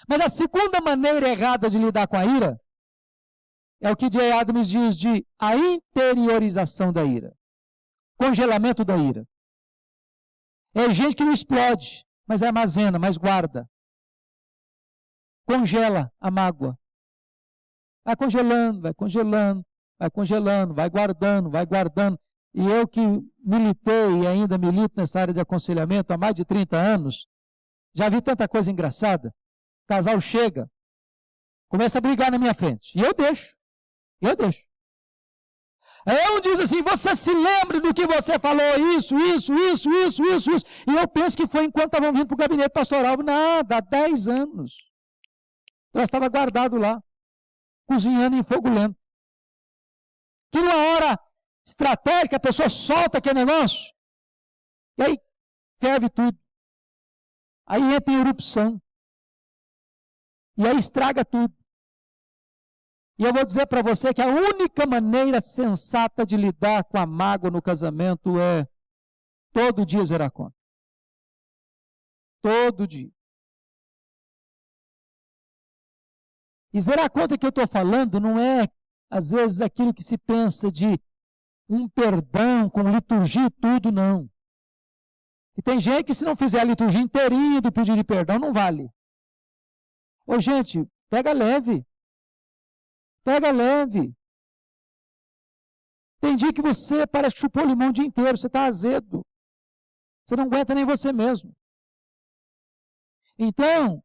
Mas a segunda maneira errada de lidar com a ira é o que J. Adams diz de a interiorização da ira. Congelamento da ira. É gente que não explode, mas armazena, mas guarda. Congela a mágoa, Vai congelando, vai congelando, vai congelando, vai guardando, vai guardando. E eu que militei e ainda milito nessa área de aconselhamento há mais de 30 anos, já vi tanta coisa engraçada. O casal chega, começa a brigar na minha frente. E eu deixo. Aí um diz assim, você se lembra do que você falou, isso. E eu penso que foi enquanto estavam vindo para o gabinete pastoral. Nada, há 10 anos. Eu estava guardado lá, cozinhando em fogo lento. Que numa hora estratégica, a pessoa solta aquele negócio, e aí ferve tudo. Aí entra em erupção. E aí estraga tudo. E eu vou dizer para você que a única maneira sensata de lidar com a mágoa no casamento é todo dia zerar a conta. Todo dia. E zerar a conta que eu estou falando não é, às vezes, aquilo que se pensa de um perdão com liturgia e tudo, não. E tem gente que se não fizer a liturgia inteirinha do pedido de perdão, não vale. Ô gente, pega leve. Pega leve. Tem dia que você parece que chupou limão o dia inteiro, você está azedo. Você não aguenta nem você mesmo. Então,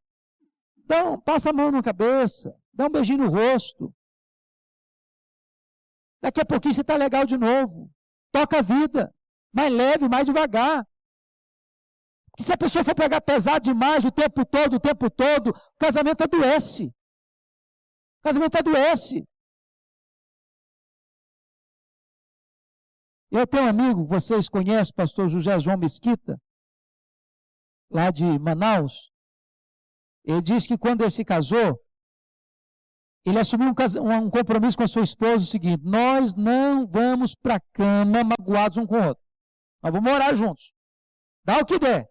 passa a mão na cabeça, dá um beijinho no rosto. Daqui a pouquinho você está legal de novo. Toca a vida, mais leve, mais devagar. Porque se a pessoa for pegar pesado demais o tempo todo, o casamento adoece. O casamento adoece. Eu tenho um amigo, vocês conhecem, o pastor José João Mesquita, lá de Manaus. Ele disse que quando ele se casou, ele assumiu um compromisso com a sua esposa, o seguinte, nós não vamos para a cama magoados um com o outro. Nós vamos morar juntos. Dá o que der.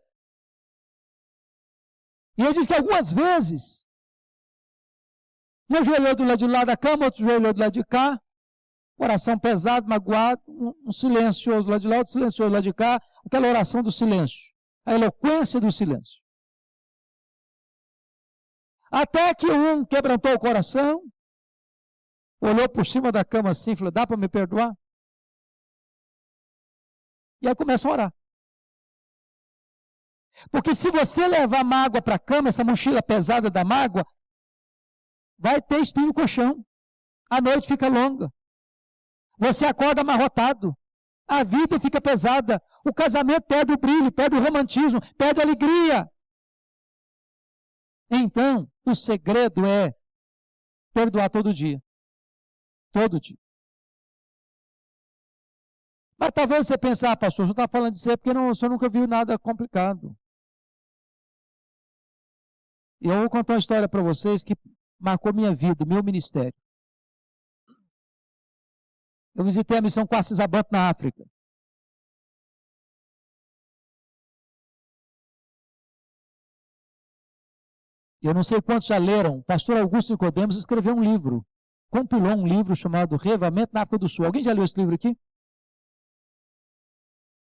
E ele disse que algumas vezes, um ajoelhou do lado de lá da cama, outro ajoelhou do lado de cá, coração pesado, magoado, um silencioso do lado de lá, outro silencioso do lado de cá, aquela oração do silêncio, a eloquência do silêncio. Até que um quebrantou o coração, olhou por cima da cama assim, falou, dá para me perdoar? E aí começa a orar. Porque se você levar mágoa para a cama, essa mochila pesada da mágoa, vai ter espinho no colchão. A noite fica longa. Você acorda amarrotado. A vida fica pesada. O casamento perde o brilho, perde o romantismo, perde a alegria. Então, o segredo é perdoar todo dia. Todo dia. Mas talvez você pense, pastor, o senhor está falando disso porque o senhor nunca viu nada complicado. E eu vou contar uma história para vocês que marcou minha vida, meu ministério. Eu visitei a missão Quacisabanto na África. Eu não sei quantos já leram. O pastor Augusto Nicodemos escreveu um livro, compilou um livro chamado Reavivamento na África do Sul. Alguém já leu esse livro aqui?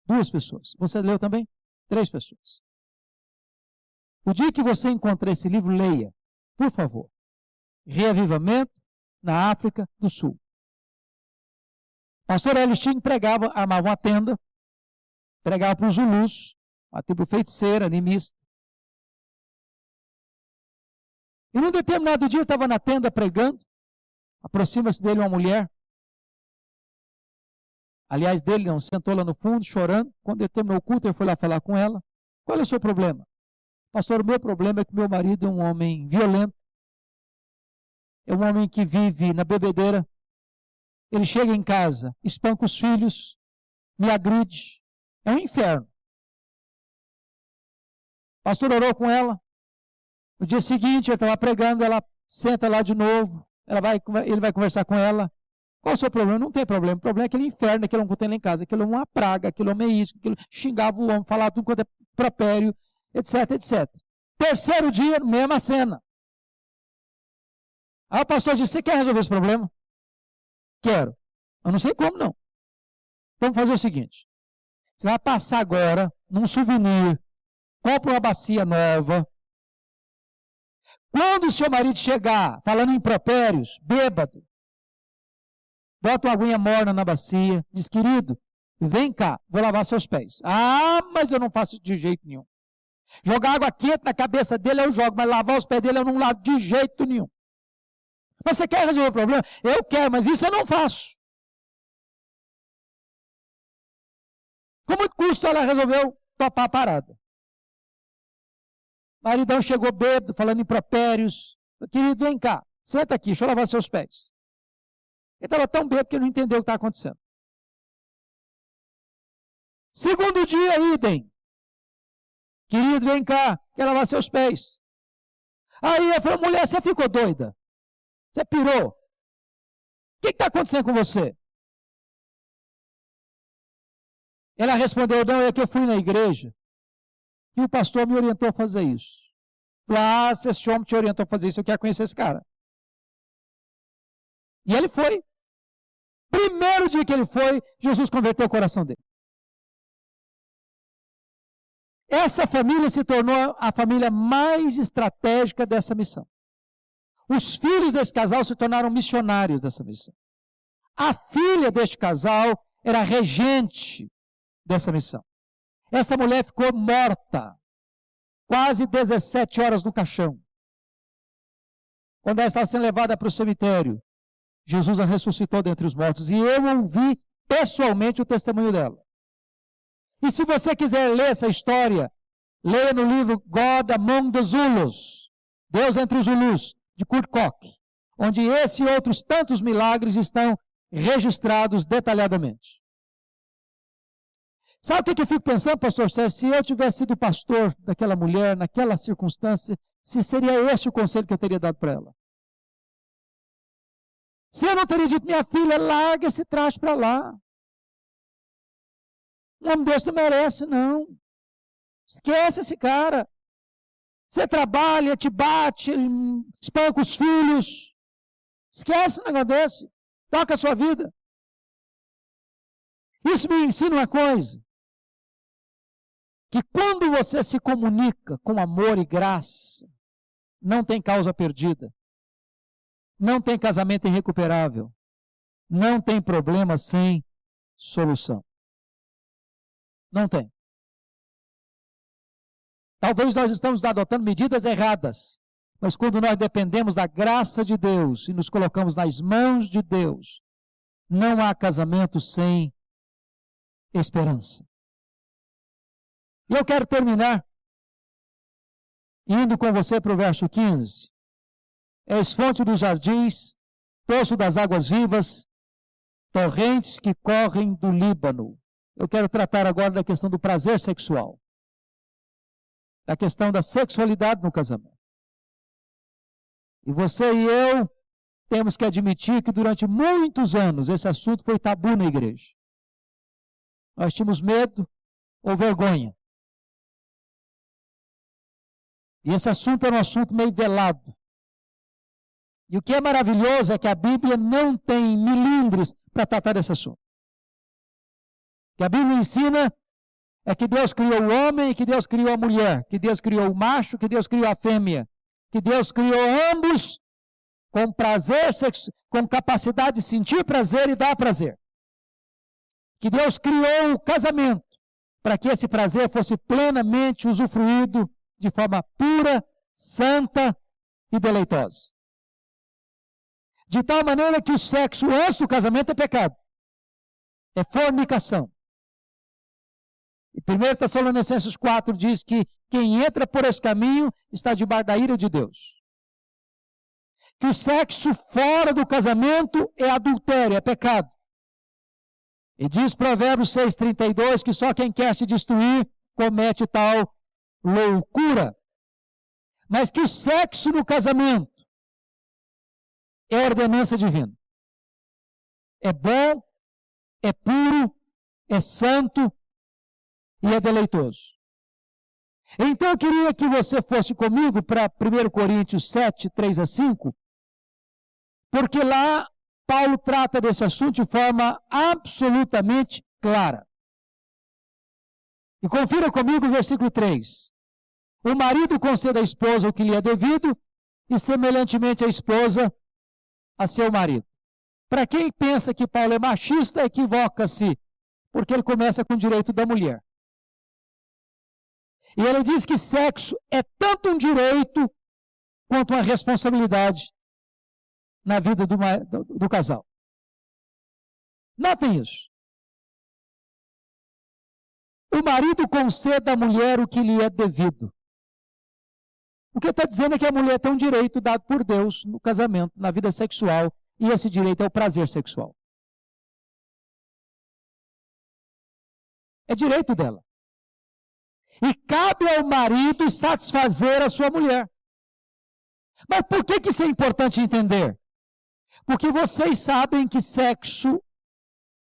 2 pessoas. Você leu também? 3 pessoas. O dia que você encontrar esse livro, leia, por favor. Reavivamento na África do Sul. Pastor Elistin pregava, armava uma tenda, pregava para os Zulus, uma tribo feiticeira, animista. E num determinado dia, estava na tenda pregando, aproxima-se dele uma mulher. Aliás, dele não, sentou lá no fundo, chorando. Quando ele terminou o culto, ele foi lá falar com ela. Qual é o seu problema? Pastor, o meu problema é que meu marido é um homem violento, é um homem que vive na bebedeira. Ele chega em casa, espanca os filhos, me agride. É um inferno. O pastor orou com ela. No dia seguinte, ele estava pregando, ela senta lá de novo, ele vai conversar com ela. Qual é o seu problema? Não tem problema. O problema é aquele inferno, aquele homem que tem lá em casa. Aquele homem é uma praga, aquele homem é isso, aquele xingava o homem, falava tudo quanto é propério, etc, etc. Terceiro dia, mesma cena. Aí o pastor disse, você quer resolver esse problema? Quero. Eu não sei como, não. Vamos fazer o seguinte. Você vai passar agora num souvenir, compra uma bacia nova, Quando o seu marido chegar, falando impropérios, bêbado, bota uma aguinha morna na bacia, diz, querido, vem cá, vou lavar seus pés. Ah, mas eu não faço de jeito nenhum. Jogar água quente na cabeça dele eu jogo, mas lavar os pés dele eu não lavo de jeito nenhum. Mas você quer resolver o problema? Eu quero, mas isso eu não faço. Com muito custo ela resolveu topar a parada. O maridão chegou bêbado, falando impropérios. Querido, vem cá, senta aqui, deixa eu lavar seus pés. Ele estava tão bêbado que ele não entendeu o que estava acontecendo. Segundo dia, idem. Querido, vem cá, quer lavar seus pés. Aí eu falei, mulher, você ficou doida? Você pirou? O que está acontecendo com você? Ela respondeu, não, é que eu fui na igreja e o pastor me orientou a fazer isso. Lá, se esse homem te orientou a fazer isso, eu quero conhecer esse cara. E ele foi. Primeiro dia que ele foi, Jesus converteu o coração dele. Essa família se tornou a família mais estratégica dessa missão. Os filhos desse casal se tornaram missionários dessa missão. A filha deste casal era regente dessa missão. Essa mulher ficou morta, quase 17 horas no caixão. Quando ela estava sendo levada para o cemitério, Jesus a ressuscitou dentre os mortos e eu ouvi pessoalmente o testemunho dela. E se você quiser ler essa história, leia no livro God Among the Zulus, Deus entre os Zulus, de Kurt Koch, onde esse e outros tantos milagres estão registrados detalhadamente. Sabe o que eu fico pensando, pastor Sérgio? Se eu tivesse sido pastor daquela mulher, naquela circunstância, se seria esse o conselho que eu teria dado para ela. Se eu não teria dito, minha filha, larga esse traste para lá. Um homem desse não merece, não. Esquece esse cara. Você trabalha, te bate, espanca os filhos. Esquece um negócio desse. Toca a sua vida. Isso me ensina uma coisa. Que quando você se comunica com amor e graça, não tem causa perdida. Não tem casamento irrecuperável. Não tem problema sem solução. Não tem. Talvez nós estamos adotando medidas erradas, mas quando nós dependemos da graça de Deus e nos colocamos nas mãos de Deus, não há casamento sem esperança. E eu quero terminar indo com você para o verso 15. És fonte dos jardins, poço das águas vivas, torrentes que correm do Líbano. Eu quero tratar agora da questão do prazer sexual. Da questão da sexualidade no casamento. E você e eu temos que admitir que durante muitos anos esse assunto foi tabu na igreja. Nós tínhamos medo ou vergonha. E esse assunto era um assunto meio velado. E o que é maravilhoso é que a Bíblia não tem milindres para tratar desse assunto. O que a Bíblia ensina é que Deus criou o homem e que Deus criou a mulher, que Deus criou o macho, que Deus criou a fêmea, que Deus criou ambos com prazer, com capacidade de sentir prazer e dar prazer. Que Deus criou o casamento para que esse prazer fosse plenamente usufruído de forma pura, santa e deleitosa. De tal maneira que o sexo antes do casamento é pecado. É fornicação. E 1 Tessalonicenses 4 diz que quem entra por esse caminho está debaixo da ira de Deus. Que o sexo fora do casamento é adultério, é pecado. E diz Provérbios 6,32 que só quem quer se destruir comete tal loucura. Mas que o sexo no casamento é ordenança divina. É bom, é puro, é santo e é deleitoso. Então eu queria que você fosse comigo para 1 Coríntios 7, 3 a 5, porque lá Paulo trata desse assunto de forma absolutamente clara. E confira comigo o versículo 3. O marido conceda à esposa o que lhe é devido, e semelhantemente a esposa a seu marido. Para quem pensa que Paulo é machista, equivoca-se, porque ele começa com o direito da mulher. E ele diz que sexo é tanto um direito quanto uma responsabilidade na vida do casal. Notem isso. O marido conceda à mulher o que lhe é devido. O que está dizendo é que a mulher tem um direito dado por Deus no casamento, na vida sexual, e esse direito é o prazer sexual. É direito dela. E cabe ao marido satisfazer a sua mulher. Mas por que isso é importante entender? Porque vocês sabem que sexo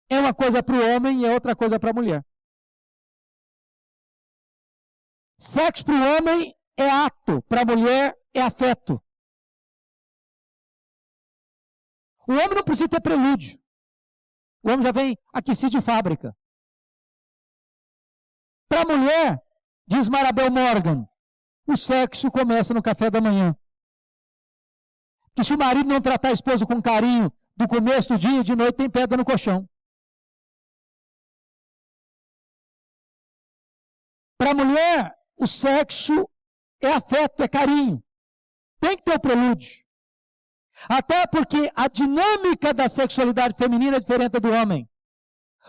é uma coisa para o homem e é outra coisa para a mulher. Sexo para o homem é ato, para a mulher é afeto. O homem não precisa ter prelúdio. O homem já vem aquecido de fábrica. Para a mulher, diz Marabel Morgan, o sexo começa no café da manhã. Que se o marido não tratar a esposa com carinho do começo do dia, de noite tem pedra no colchão. Para a mulher, o sexo é afeto, é carinho. Tem que ter o prelúdio. Até porque a dinâmica da sexualidade feminina é diferente do homem.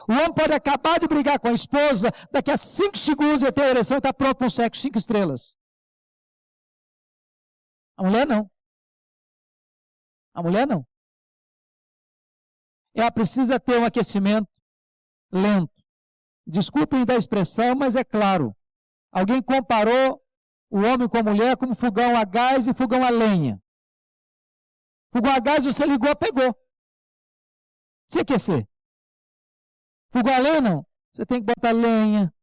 O homem pode acabar de brigar com a esposa, daqui a 5 segundos vai ter a ereção e está pronto para um sexo 5 estrelas. A mulher não. A mulher não. Ela precisa ter um aquecimento lento. Desculpem da expressão, mas é claro. Alguém comparou o homem com a mulher como fogão a gás e fogão a lenha. Fogão a gás você ligou, pegou. Você aquecer. Fogão a lenha não. Você tem que botar lenha,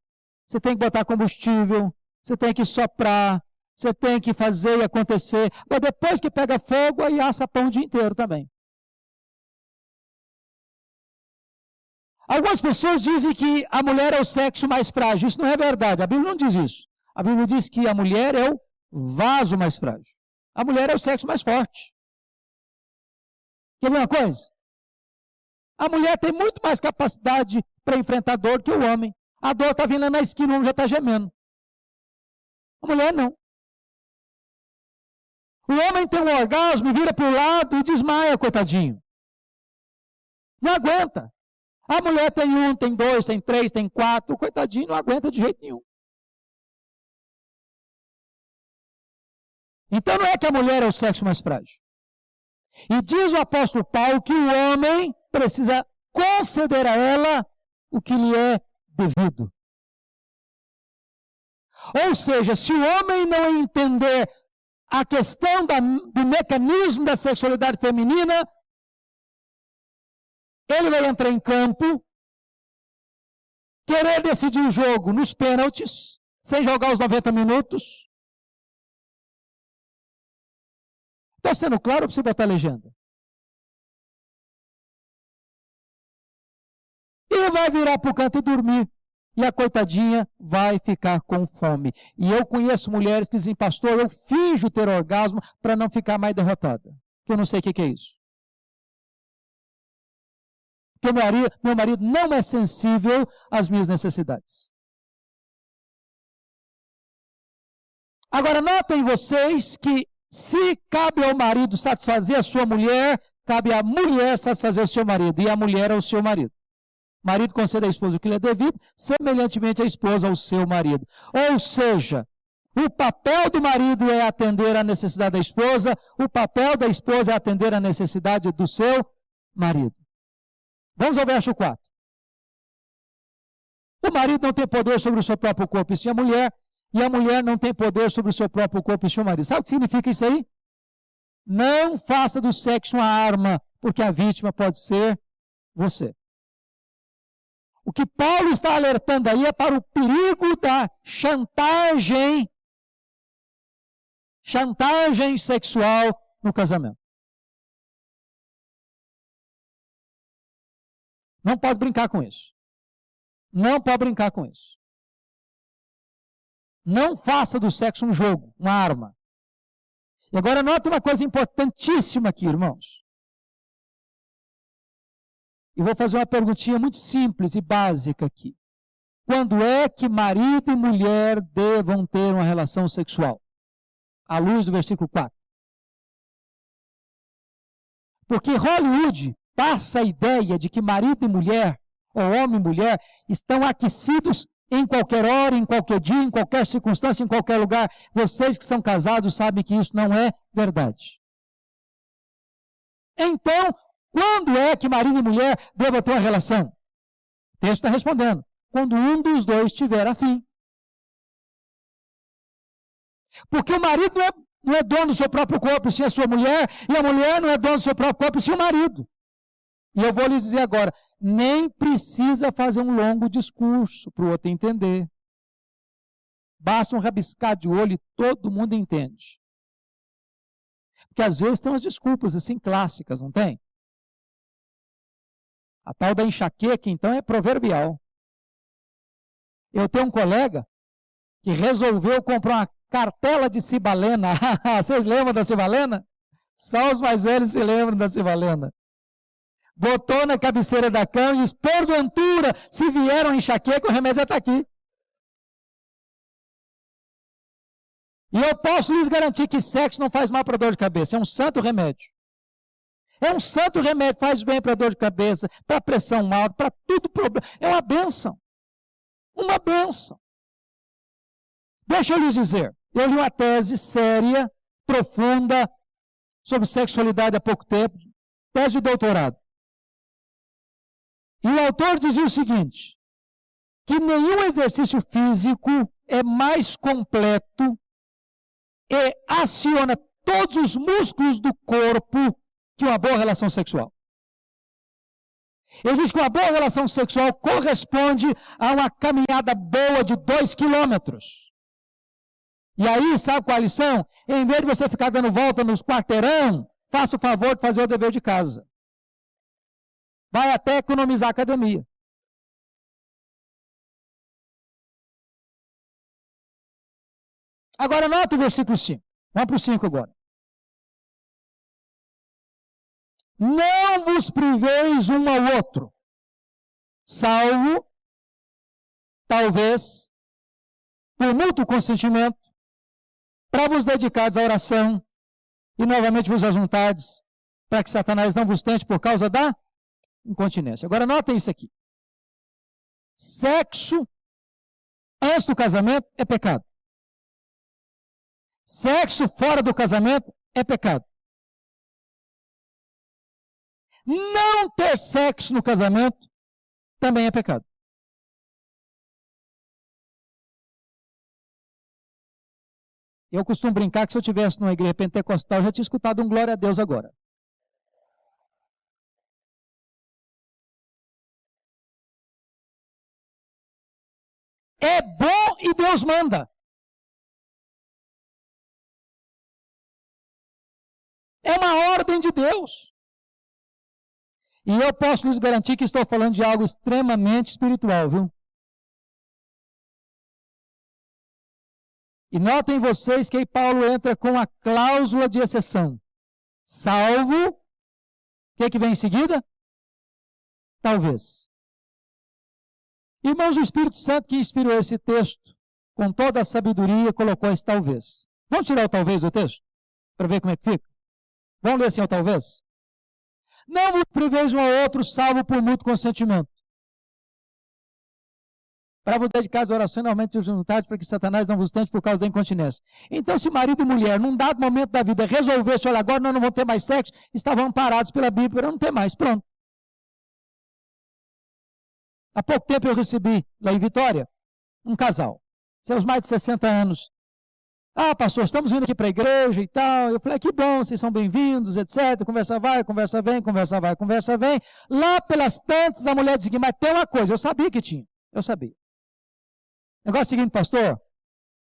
você tem que botar combustível, você tem que soprar, você tem que fazer e acontecer. Mas depois que pega fogo, aí assa pão o dia inteiro também. Algumas pessoas dizem que a mulher é o sexo mais frágil. Isso não é verdade. A Bíblia não diz isso. A Bíblia diz que a mulher é o vaso mais frágil. A mulher é o sexo mais forte. Quer ver uma coisa? A mulher tem muito mais capacidade para enfrentar dor que o homem. A dor está vindo lá na esquina, o homem já está gemendo. A mulher não. O homem tem um orgasmo, vira para o lado e desmaia, coitadinho. Não aguenta. A mulher tem 1, tem 2, tem 3, tem 4, o coitadinho não aguenta de jeito nenhum. Então não é que a mulher é o sexo mais frágil. E diz o apóstolo Paulo que o homem precisa conceder a ela o que lhe é devido. Ou seja, se o homem não entender a questão do mecanismo da sexualidade feminina, ele vai entrar em campo, querer decidir o jogo nos pênaltis, sem jogar os 90 minutos. Está sendo claro para você botar a legenda? E vai virar para o canto e dormir. E a coitadinha vai ficar com fome. E eu conheço mulheres que dizem, pastor, eu finjo ter orgasmo para não ficar mais derrotada. Que eu não sei o que é isso. Porque meu marido não é sensível às minhas necessidades. Agora, notem vocês que se cabe ao marido satisfazer a sua mulher, cabe à mulher satisfazer o seu marido, e a mulher ao seu marido. O marido concede à esposa o que lhe é devido, semelhantemente a esposa ao seu marido. Ou seja, o papel do marido é atender à necessidade da esposa, o papel da esposa é atender à necessidade do seu marido. Vamos ao verso 4. O marido não tem poder sobre o seu próprio corpo e sim a mulher, e a mulher não tem poder sobre o seu próprio corpo e sim o marido. Sabe o que significa isso aí? Não faça do sexo uma arma, porque a vítima pode ser você. O que Paulo está alertando aí é para o perigo da chantagem sexual no casamento. Não pode brincar com isso. Não pode brincar com isso. Não faça do sexo um jogo, uma arma. E agora note uma coisa importantíssima aqui, irmãos. E vou fazer uma perguntinha muito simples e básica aqui. Quando é que marido e mulher devam ter uma relação sexual? À luz do versículo 4. Porque Hollywood passa a ideia de que marido e mulher, ou homem e mulher, estão aquecidos em qualquer hora, em qualquer dia, em qualquer circunstância, em qualquer lugar. Vocês que são casados sabem que isso não é verdade. Então, quando é que marido e mulher devem ter uma relação? O texto está respondendo. Quando um dos dois tiver afim. Porque o marido não é dono do seu próprio corpo, sim a sua mulher, e a mulher não é dona do seu próprio corpo, sim o marido. E eu vou lhes dizer agora, nem precisa fazer um longo discurso para o outro entender. Basta um rabiscar de olho e todo mundo entende. Porque às vezes tem umas desculpas assim clássicas, não tem? A tal da enxaqueca, então, é proverbial. Eu tenho um colega que resolveu comprar uma cartela de cibalena. Vocês lembram da cibalena? Só os mais velhos se lembram da cibalena. Botou na cabeceira da cama e disse, porventura, se vier uma enxaqueca, o remédio já está aqui. E eu posso lhes garantir que sexo não faz mal para dor de cabeça, é um santo remédio. É um santo remédio, faz bem para dor de cabeça, para pressão alta, para tudo problema. É uma bênção. Uma bênção. Deixa eu lhes dizer, eu li uma tese séria, profunda, sobre sexualidade há pouco tempo, tese de doutorado. E o autor dizia o seguinte, que nenhum exercício físico é mais completo e aciona todos os músculos do corpo que uma boa relação sexual. Ele diz que uma boa relação sexual corresponde a uma caminhada boa de 2 quilômetros. E aí, sabe qual a lição? Em vez de você ficar dando volta nos quarteirão, faça o favor de fazer o dever de casa. Vai até economizar a academia. Agora, nota o versículo 5. Vamos para o 5 agora. Não vos priveis um ao outro, salvo, talvez, por mútuo consentimento, para vos dedicares à oração e novamente vos ajuntardes, para que Satanás não vos tente por causa da incontinência. Agora, notem isso aqui. Sexo antes do casamento é pecado. Sexo fora do casamento é pecado. Não ter sexo no casamento também é pecado. Eu costumo brincar que se eu tivesse numa igreja pentecostal, eu já tinha escutado um glória a Deus agora. É bom e Deus manda. É uma ordem de Deus. E eu posso lhes garantir que estou falando de algo extremamente espiritual, viu? E notem vocês que aí Paulo entra com a cláusula de exceção. Salvo, o que vem em seguida? Talvez. Irmãos, o Espírito Santo que inspirou esse texto, com toda a sabedoria, colocou esse talvez. Vamos tirar o talvez do texto? Para ver como é que fica? Vamos ler assim o talvez? Não vos priveis um ao outro, salvo por mútuo consentimento. Para vos dedicar às orações, normalmente os juntados, para que Satanás não vos tente por causa da incontinência. Então, se marido e mulher, num dado momento da vida, resolvessem, olha, agora nós não vamos ter mais sexo, estavam amparados pela Bíblia para não ter mais. Pronto. Há pouco tempo eu recebi, lá em Vitória, um casal, seus mais de 60 anos. Ah, pastor, estamos vindo aqui para a igreja e tal. Eu falei, que bom, vocês são bem-vindos, etc. Conversa vai, conversa vem, conversa vai, conversa vem. Lá pelas tantas, a mulher disse, mas tem uma coisa, eu sabia que tinha. Eu sabia. Negócio seguinte, pastor,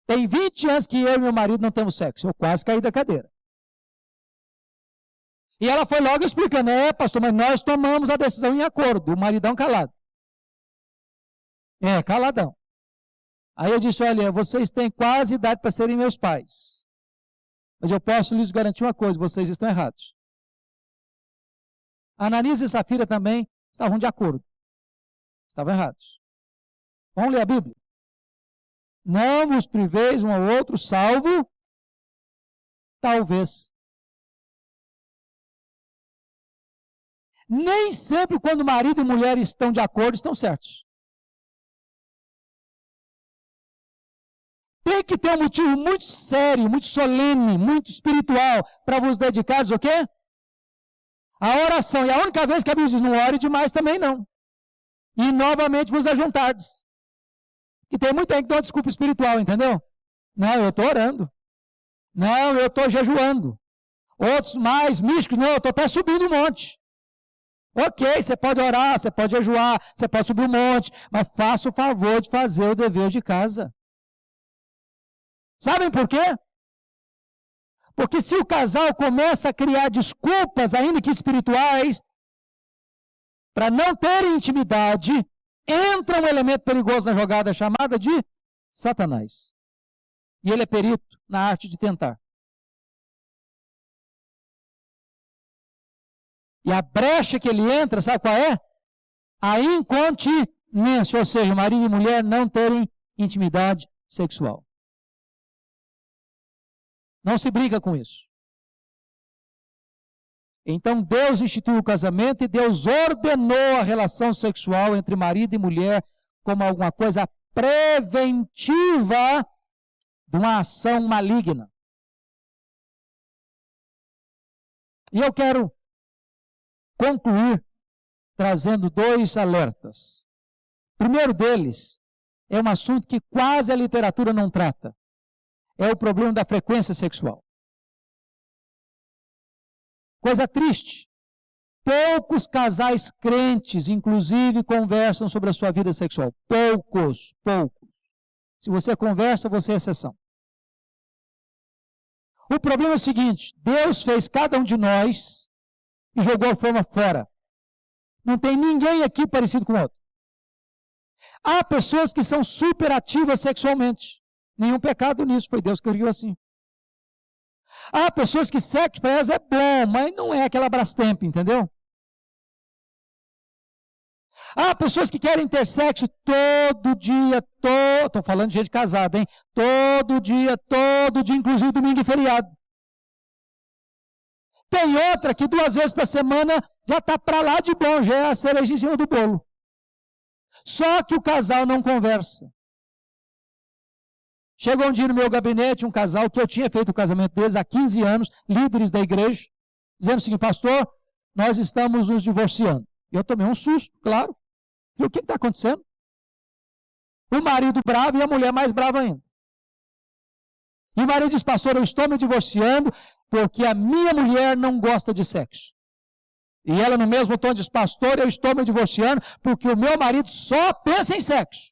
tem 20 anos que eu e meu marido não temos sexo. Eu quase caí da cadeira. E ela foi logo explicando, pastor, mas nós tomamos a decisão em acordo, o maridão calado. Caladão. Aí eu disse, olha, vocês têm quase idade para serem meus pais. Mas eu posso lhes garantir uma coisa, vocês estão errados. Ananias e Safira também estavam de acordo. Estavam errados. Vamos ler a Bíblia. Não vos priveis um ao outro, salvo, talvez. Nem sempre quando marido e mulher estão de acordo, estão certos. Tem que ter um motivo muito sério, muito solene, muito espiritual para vos dedicares o quê? A oração. E a única vez que a Bíblia diz, não ore demais também não. E novamente vos ajuntardes. E tem muita gente que dá uma desculpa espiritual, entendeu? Não, eu estou orando. Não, eu estou jejuando. Outros mais místicos, não, eu estou até subindo um monte. Ok, você pode orar, você pode jejuar, você pode subir um monte, mas faça o favor de fazer o dever de casa. Sabem por quê? Porque se o casal começa a criar desculpas, ainda que espirituais, para não ter intimidade, entra um elemento perigoso na jogada chamada de Satanás. E ele é perito na arte de tentar. E a brecha que ele entra, sabe qual é? A incontinência, ou seja, marido e mulher não terem intimidade sexual. Não se brinca com isso. Então Deus instituiu o casamento e Deus ordenou a relação sexual entre marido e mulher como alguma coisa preventiva de uma ação maligna. E eu quero concluir trazendo 2 alertas. O primeiro deles é um assunto que quase a literatura não trata. É o problema da frequência sexual. Coisa triste. Poucos casais crentes, inclusive, conversam sobre a sua vida sexual. Poucos. Se você conversa, você é exceção. O problema é o seguinte, Deus fez cada um de nós e jogou a forma fora. Não tem ninguém aqui parecido com o outro. Há pessoas que são superativas sexualmente. Nenhum pecado nisso, foi Deus que criou assim. Há pessoas que sexo para elas é bom, mas não é aquela Brastemp, entendeu? Há pessoas que querem ter sexo todo dia, estou falando de gente casada, hein? Todo dia, inclusive domingo e feriado. Tem outra que 2 vezes por semana já está para lá de bom, já é a cereja em cima do bolo. Só que o casal não conversa. Chegou um dia no meu gabinete um casal que eu tinha feito o casamento deles há 15 anos, líderes da igreja, dizendo o seguinte, pastor, nós estamos nos divorciando. Eu tomei um susto, claro. E o que está acontecendo? O marido bravo e a mulher mais brava ainda. E o marido diz, pastor, eu estou me divorciando porque a minha mulher não gosta de sexo. E ela no mesmo tom diz, pastor, eu estou me divorciando porque o meu marido só pensa em sexo.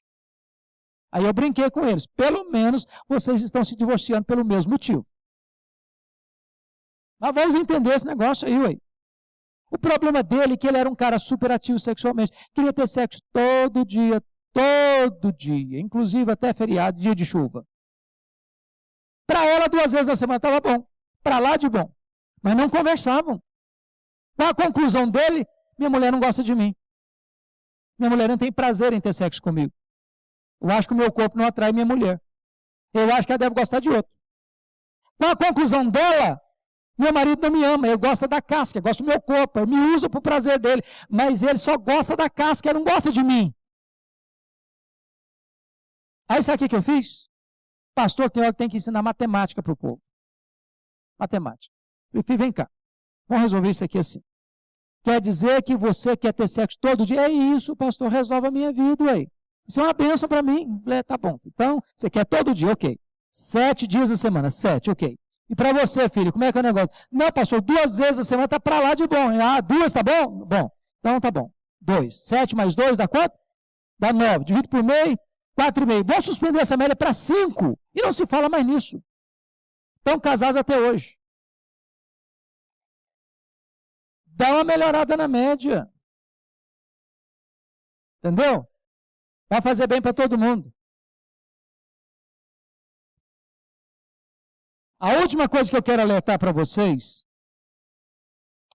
Aí eu brinquei com eles, pelo menos vocês estão se divorciando pelo mesmo motivo. Mas vamos entender esse negócio aí, ué. O problema dele é que ele era um cara superativo sexualmente. Queria ter sexo todo dia, inclusive até feriado, dia de chuva. Para ela, 2 vezes na semana estava bom, para lá de bom. Mas não conversavam. Qual a conclusão dele? Minha mulher não gosta de mim. Minha mulher não tem prazer em ter sexo comigo. Eu acho que o meu corpo não atrai minha mulher. Eu acho que ela deve gostar de outro. Qual a conclusão dela? Meu marido não me ama, ele gosta da casca, gosta do meu corpo, eu me uso para o prazer dele, mas ele só gosta da casca, ele não gosta de mim. Aí sabe o que eu fiz? Pastor, tem que ensinar matemática para o povo. Matemática. Eu falei, vem cá, vamos resolver isso aqui assim. Quer dizer que você quer ter sexo todo dia? É isso, pastor, resolve a minha vida, ué. Isso é uma bênção para mim. Tá bom. Então, você quer todo dia, ok. 7 dias da semana, 7, ok. E para você, filho, como é que é o negócio? Não, pastor, 2 vezes a semana está para lá de bom. Ah, 2 tá bom? Bom, então tá bom. 2. 7 mais 2 dá quanto? Dá 9. Divido por meio, 4,5. Vamos suspender essa média para 5. E não se fala mais nisso. Estão casados até hoje. Dá uma melhorada na média. Entendeu? Vai fazer bem para todo mundo. A última coisa que eu quero alertar para vocês,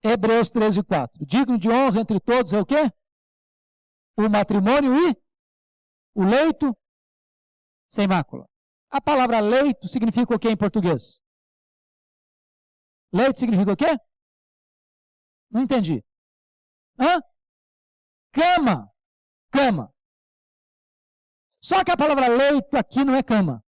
Hebreus 13:4. Digno de honra entre todos é o quê? O matrimônio e o leito sem mácula. A palavra leito significa o que em português? Leito significa o quê? Não entendi. Hã? Cama. Cama. Só que a palavra leito aqui não é cama.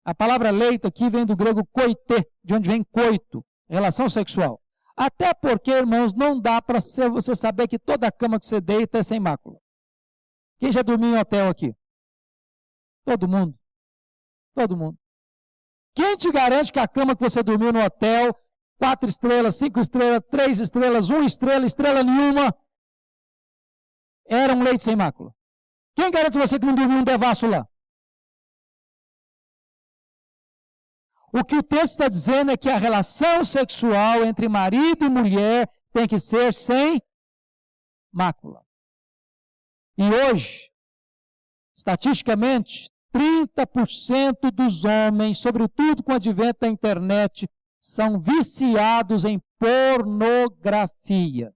A palavra leito aqui vem do grego koité, de onde vem coito, relação sexual. Até porque, irmãos, não dá para você saber que toda a cama que você deita é sem mácula. Quem já dormiu em hotel aqui? Todo mundo. Todo mundo. Quem te garante que a cama que você dormiu no hotel, 4 estrelas, 5 estrelas, 3 estrelas, 1 estrela, estrela nenhuma, era um leito sem mácula? Quem garante você que não dormiu um devasso lá? O que o texto está dizendo é que a relação sexual entre marido e mulher tem que ser sem mácula. E hoje, estatisticamente, 30% dos homens, sobretudo com o advento da internet, são viciados em pornografia.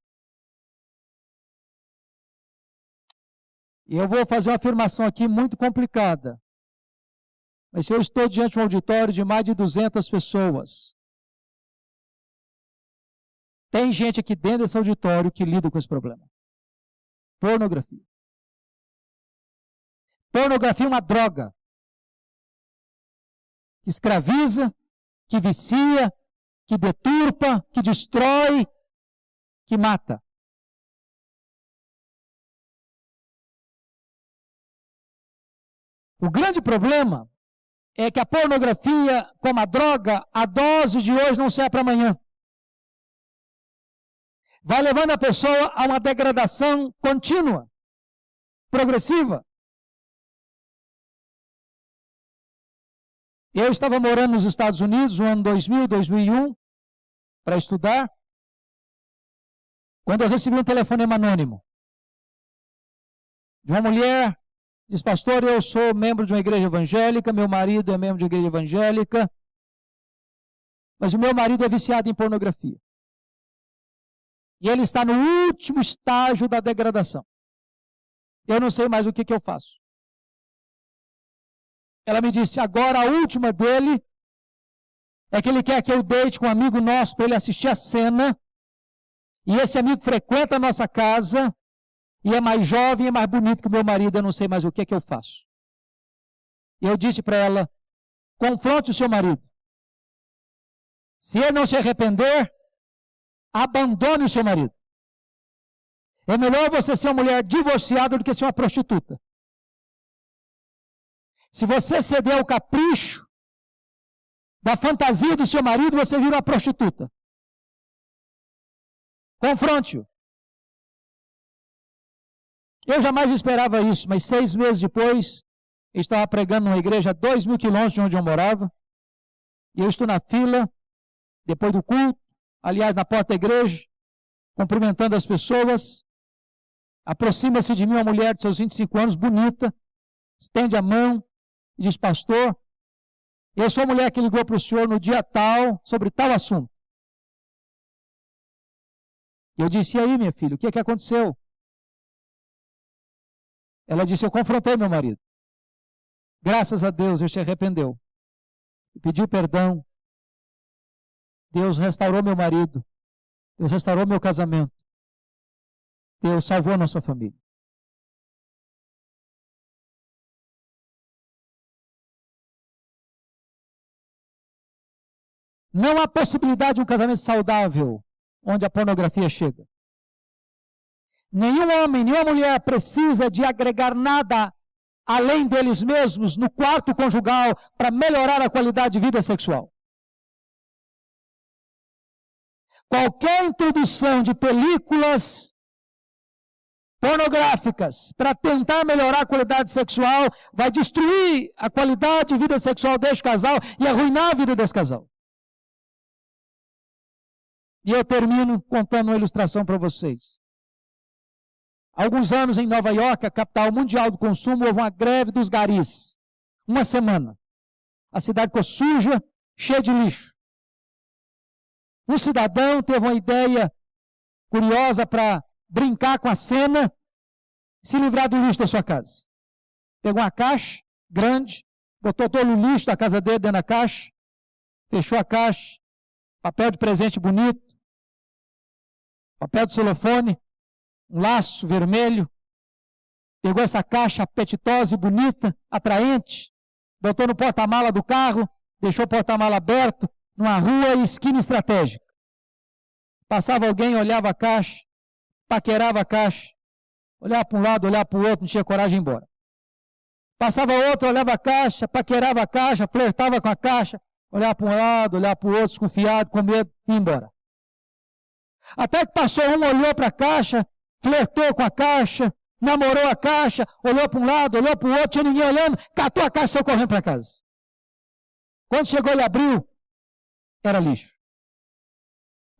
E eu vou fazer uma afirmação aqui muito complicada. Mas se eu estou diante de um auditório de mais de 200 pessoas, tem gente aqui dentro desse auditório que lida com esse problema. Pornografia. Pornografia é uma droga que escraviza, que vicia, que deturpa, que destrói, que mata. O grande problema é que a pornografia, como a droga, a dose de hoje não serve para amanhã. Vai levando a pessoa a uma degradação contínua, progressiva. Eu estava morando nos Estados Unidos no ano 2000, 2001, para estudar, quando eu recebi um telefonema anônimo de uma mulher. Diz, pastor, eu sou membro de uma igreja evangélica, meu marido é membro de uma igreja evangélica, mas o meu marido é viciado em pornografia. E ele está no último estágio da degradação. Eu não sei mais o que eu faço. Ela me disse, agora a última dele é que ele quer que eu deite com um amigo nosso para ele assistir a cena, e esse amigo frequenta a nossa casa, e é mais jovem e mais bonito que o meu marido, eu não sei mais o que eu faço. E eu disse para ela, confronte o seu marido. Se ele não se arrepender, abandone o seu marido. É melhor você ser uma mulher divorciada do que ser uma prostituta. Se você ceder ao capricho da fantasia do seu marido, você vira uma prostituta. Confronte-o. Eu jamais esperava isso, mas 6 meses depois, eu estava pregando numa igreja a 2.000 quilômetros de onde eu morava, e eu estou na fila, depois do culto, aliás, na porta da igreja, cumprimentando as pessoas. Aproxima-se de mim uma mulher de seus 25 anos, bonita, estende a mão e diz, pastor, eu sou a mulher que ligou para o senhor no dia tal, sobre tal assunto. E eu disse, e aí, minha filha, o que aconteceu? Ela disse, eu confrontei meu marido. Graças a Deus, ele se arrependeu. Pediu perdão. Deus restaurou meu marido. Deus restaurou meu casamento. Deus salvou a nossa família. Não há possibilidade de um casamento saudável onde a pornografia chega. Nenhum homem, nenhuma mulher precisa de agregar nada além deles mesmos no quarto conjugal para melhorar a qualidade de vida sexual. Qualquer introdução de películas pornográficas para tentar melhorar a qualidade sexual vai destruir a qualidade de vida sexual deste casal e arruinar a vida desse casal. E eu termino contando uma ilustração para vocês. Há alguns anos, em Nova York, a capital mundial do consumo, houve uma greve dos garis. Uma semana. A cidade ficou suja, cheia de lixo. Um cidadão teve uma ideia curiosa para brincar com a cena e se livrar do lixo da sua casa. Pegou uma caixa grande, botou todo o lixo da casa dele dentro da caixa, fechou a caixa, papel de presente bonito, papel de celofane, um laço vermelho, pegou essa caixa apetitosa e bonita, atraente, botou no porta-mala do carro, deixou o porta-mala aberto, numa rua e esquina estratégica. Passava alguém, olhava a caixa, paquerava a caixa, olhava para um lado, olhava para o outro, não tinha coragem de ir embora. Passava outro, olhava a caixa, paquerava a caixa, flertava com a caixa, olhava para um lado, olhava para o outro, desconfiado, com medo, e ia embora. Até que passou um, olhou para a caixa, flertou com a caixa, namorou a caixa, olhou para um lado, olhou para o outro, tinha ninguém olhando, catou a caixa e saiu correndo para casa. Quando chegou e abriu, era lixo.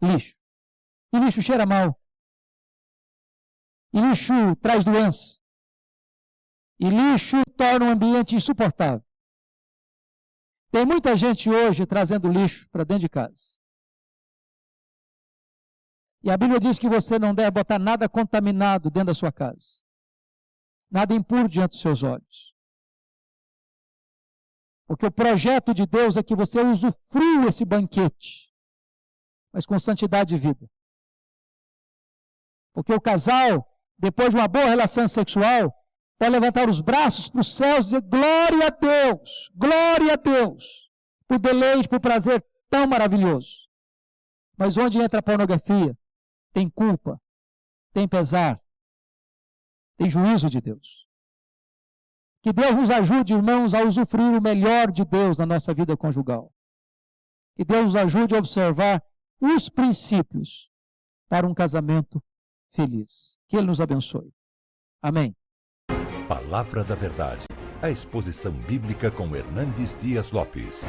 Lixo. E lixo cheira mal. E lixo traz doença. E lixo torna um ambiente insuportável. Tem muita gente hoje trazendo lixo para dentro de casa. E a Bíblia diz que você não deve botar nada contaminado dentro da sua casa. Nada impuro diante dos seus olhos. Porque o projeto de Deus é que você usufrua esse banquete, mas com santidade de vida. Porque o casal, depois de uma boa relação sexual, pode levantar os braços para os céus e dizer glória a Deus, por deleite, por prazer tão maravilhoso. Mas onde entra a pornografia, tem culpa, tem pesar, tem juízo de Deus. Que Deus nos ajude, irmãos, a usufruir o melhor de Deus na nossa vida conjugal. Que Deus nos ajude a observar os princípios para um casamento feliz. Que Ele nos abençoe. Amém. Palavra da Verdade. A exposição bíblica com Hernandes Dias Lopes.